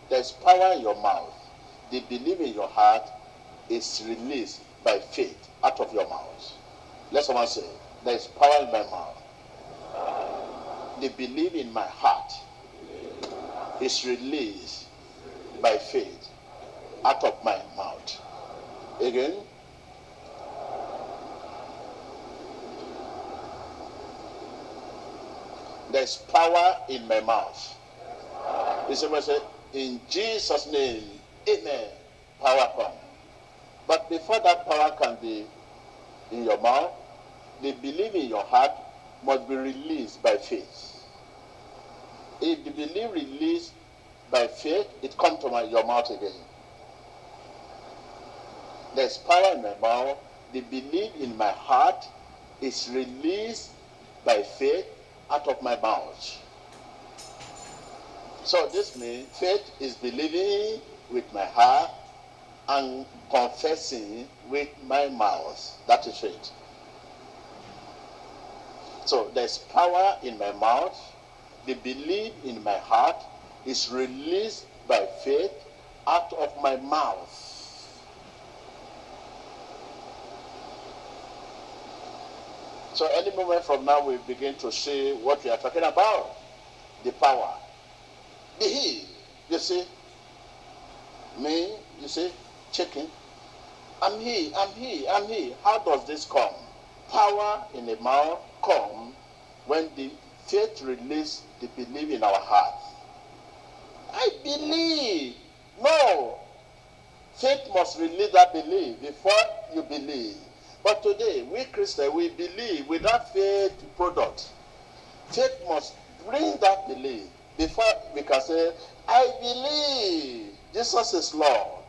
There's power in your mouth. The belief in your heart is released by faith out of your mouth. Let someone say, there is power in my mouth. The belief in my heart is released by faith out of my mouth. Again, there's power in my mouth. You somebody say, in Jesus' name, amen, power come. But before that power can be in your mouth, the belief in your heart must be released by faith. If the belief released by faith, it comes to your mouth again. There's power in my mouth. The belief in my heart is released by faith out of my mouth. So this means faith is believing with my heart and confessing with my mouth. That is faith. So there's power in my mouth. The belief in my heart is released by faith out of my mouth. So any moment from now we begin to see what we are talking about. The power. The he. You see? Me, you see? Chicken. I'm he. How does this come? Power in the mouth comes when the faith releases the belief in our heart. I believe. No. Faith must release that belief before you believe. But today, we Christians, we believe without faith product. Faith must bring that belief before we can say, I believe Jesus is Lord.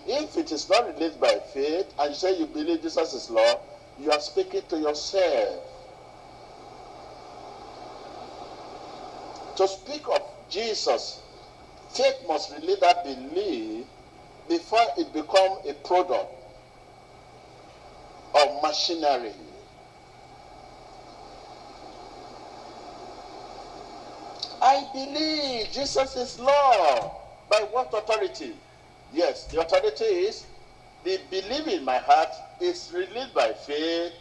If it is not released by faith and you say you believe Jesus is Lord, you are speaking to yourself. To speak of Jesus, faith must release that belief before it becomes a product of machinery. I believe Jesus is Lord. By what authority? Yes, the authority is the belief in my heart is released by faith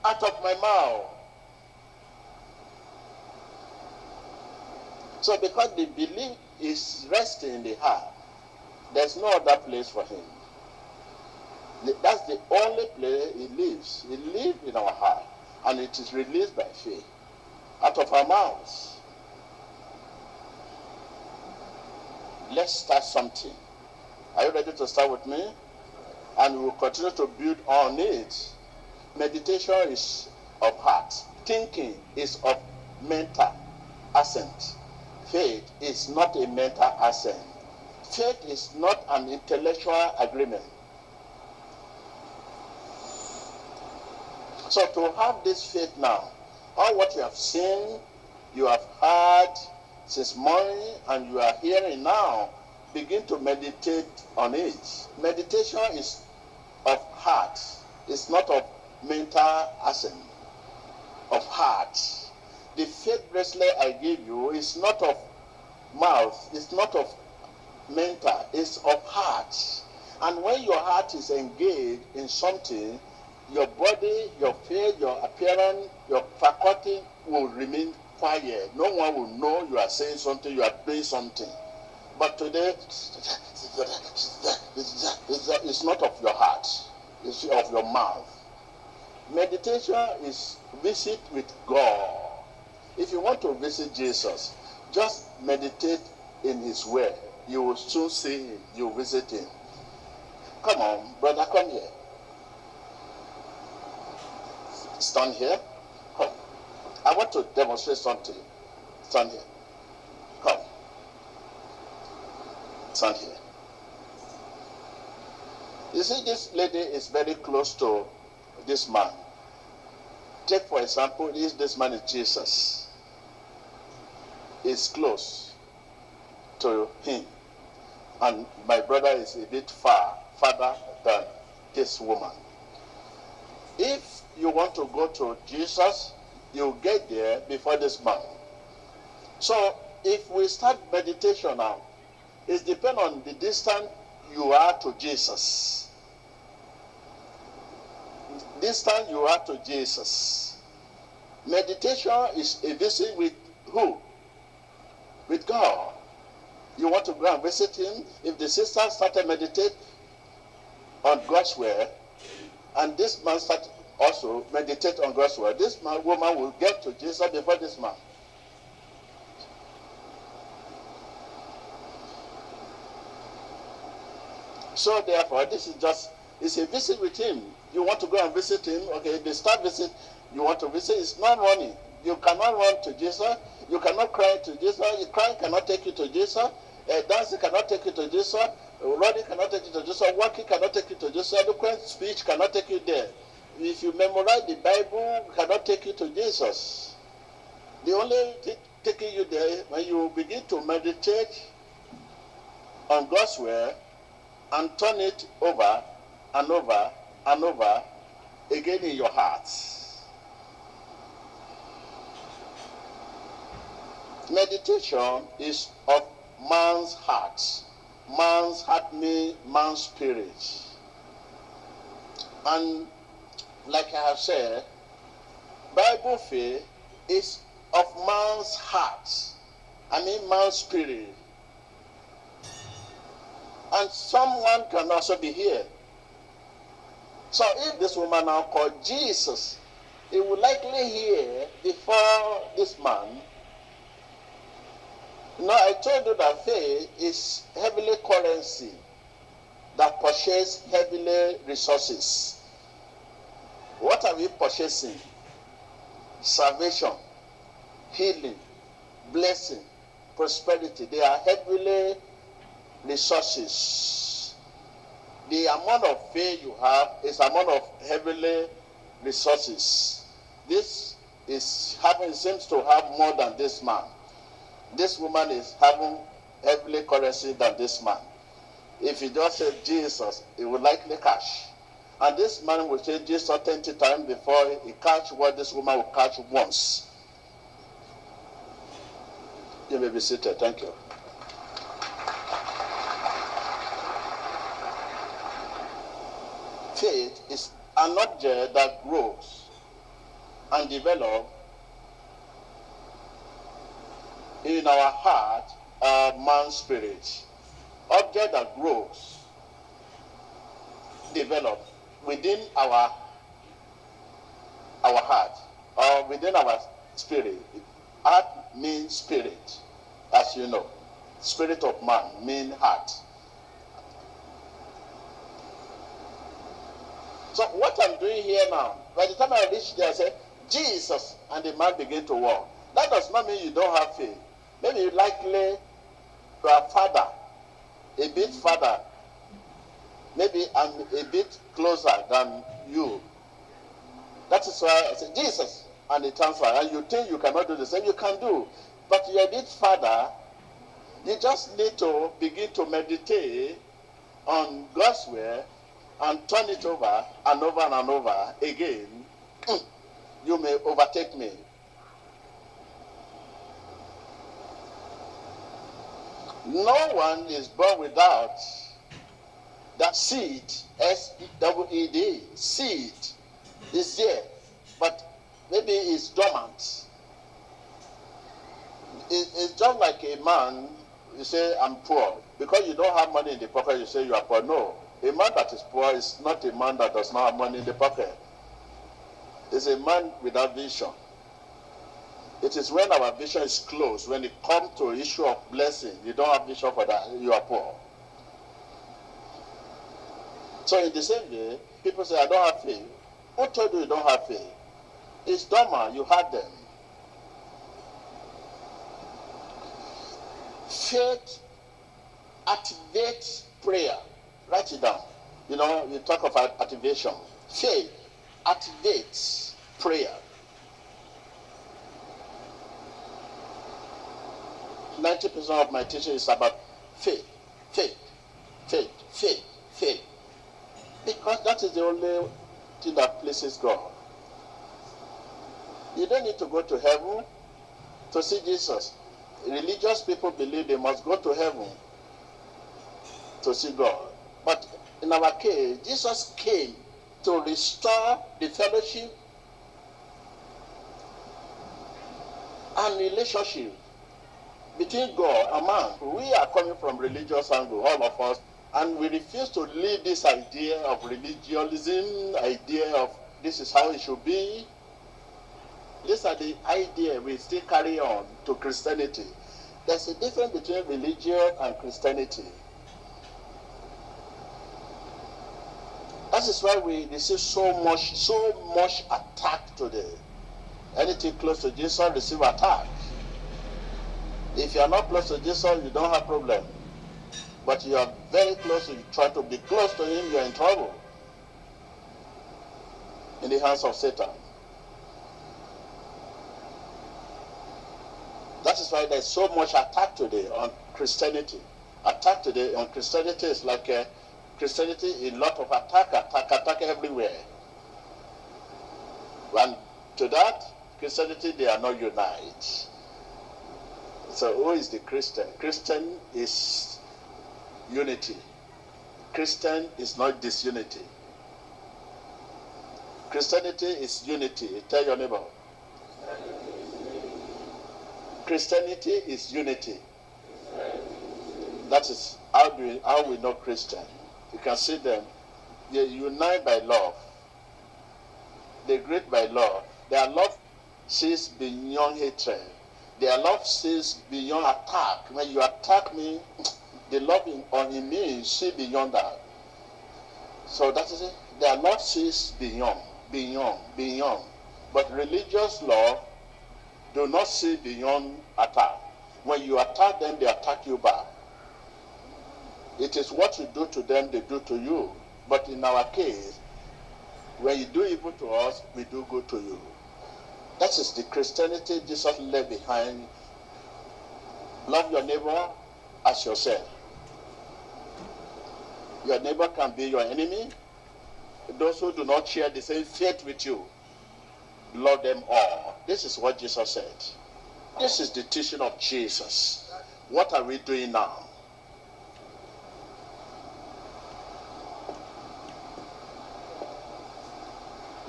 out of my mouth. So because the belief is resting in the heart, there's no other place for him. That's the only place he lives. He lives in our heart, and it is released by faith out of our mouths. Let's start something. Are you ready to start with me? And we will continue to build on it. Meditation is of heart. Thinking is of mental assent. Faith is not a mental assent. Faith is not an intellectual agreement. So to have this faith now, all what you have seen, you have heard since morning, and you are hearing now, begin to meditate on it. Meditation is of heart. It's not of mental assent, of heart. The faith bracelet I gave you is not of mouth, it's not of mental, it's of heart. And when your heart is engaged in something, your body, your face, your appearance, your faculty will remain quiet. No one will know you are saying something, you are doing something. But today, it's not of your heart, it's of your mouth. Meditation is visit with God. If you want to visit Jesus, just meditate in his word. You will soon see him, you will visit him. Come on, brother, come here. Stand here. Come. I want to demonstrate something. Stand here. Come. Stand here. You see, this lady is very close to this man. Take, for example, this man is Jesus. Is close to him. And my brother is a bit farther than this woman. If you want to go to Jesus, you get there before this man. So if we start meditation now, it depends on the distance you are to Jesus. Distance you are to Jesus. Meditation is a visit with who? With God. You want to go and visit him. If the sister started meditate on God's word, and this man started also meditate on God's word, this woman will get to Jesus before this man. So therefore, this is just, it's a visit with him. You want to go and visit him, okay, the start visit you want to visit, it's not running. You cannot run to Jesus. You cannot cry to Jesus. Crying cannot take you to Jesus. Dancing cannot take you to Jesus. Running cannot take you to Jesus. Walking cannot take you to Jesus. Eloquent speech cannot take you there. If you memorize the Bible, it cannot take you to Jesus. The only thing taking you there, when you begin to meditate on God's word and turn it over and over and over again in your heart. Meditation is of man's heart. Man's heart means man's spirit. And like I have said, Bible faith is of man's heart. I mean man's spirit. And someone can also be here. So if this woman now called Jesus, he would likely hear before this man. Now I told you that faith is heavenly currency that purchases heavenly resources. What are we purchasing? Salvation, healing, blessing, prosperity. They are heavenly resources. The amount of faith you have is amount of heavenly resources. This is having, seems to have more than this man. This woman is having heavenly currency than this man. If he just said Jesus, he would likely cash. And this man will say Jesus 20 times before he catch what this woman will catch once. You may be seated. Thank you. Faith is an object that grows and develops in our heart, our man's spirit. Object that grows, develops within our heart or within our spirit. Heart means spirit, as you know. Spirit of man means heart. So what I'm doing here now, by the time I reach there, I say, Jesus, and the man begin to walk. That does not mean you don't have faith. Maybe you likely your father, a bit farther. Maybe I'm a bit closer than you. That is why I say, Jesus, and the transfer. And you think you cannot do the same, you can do. But you're a bit farther. You just need to begin to meditate on God's word and turn it over and over and over again. You may overtake me. No one is born without that seed, S-E-E-D. Seed is there, but maybe it's dormant. It's just like a man, you say, I'm poor. Because you don't have money in the pocket, you say you are poor. No. A man that is poor is not a man that does not have money in the pocket. It's a man without vision. It is when our vision is closed, when it comes to issue of blessing, you don't have vision for that, you are poor. So in the same way, people say, I don't have faith. Who told you you don't have faith? It's dormant, you had them. Faith activates prayer. Write it down. You know, you talk of activation. Faith activates prayer. 90% of my teaching is about faith, faith, faith, faith, faith. Because that is the only thing that pleases God. You don't need to go to heaven to see Jesus. Religious people believe they must go to heaven to see God. But in our case, Jesus came to restore the fellowship and relationship between God and man. We are coming from religious angle, all of us, and we refuse to leave this idea of religiosism, idea of this is how it should be. These are the idea we still carry on to Christianity. There's a difference between religion and Christianity. That is why we receive so much attack today. Anything close to Jesus receive attack. If you are not close to Jesus, you don't have problem. But you are very close, you try to be close to him, you are in trouble. In the hands of Satan. That is why there is so much attack today on Christianity. Attack today on Christianity is like Christianity, a lot of attack everywhere. And to that, Christianity, they are not united. So who is the Christian? Christian is unity. Christian is not disunity. Christianity is unity. Tell your neighbor. Christianity is unity. That is how we know Christian. You can see them. They unite by love. They greet by love. Their love sees beyond hatred. Their love sees beyond attack. When you attack me, the love in me see beyond that. So that is it. Their love sees beyond. But religious love do not see beyond attack. When you attack them, they attack you back. It is what you do to them, they do to you. But in our case, when you do evil to us, we do good to you. That is the Christianity Jesus left behind. Love your neighbor as yourself. Your neighbor can be your enemy. Those who do not share the same faith with you, love them all. This is what Jesus said. This is the teaching of Jesus. What are we doing now?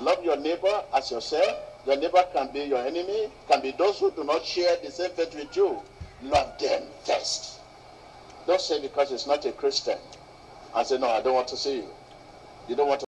Love your neighbor as yourself. Your neighbor can be your enemy, can be those who do not share the same faith with you. Love them first. Don't say because it's not a Christian and say, no, I don't want to see you. You don't want to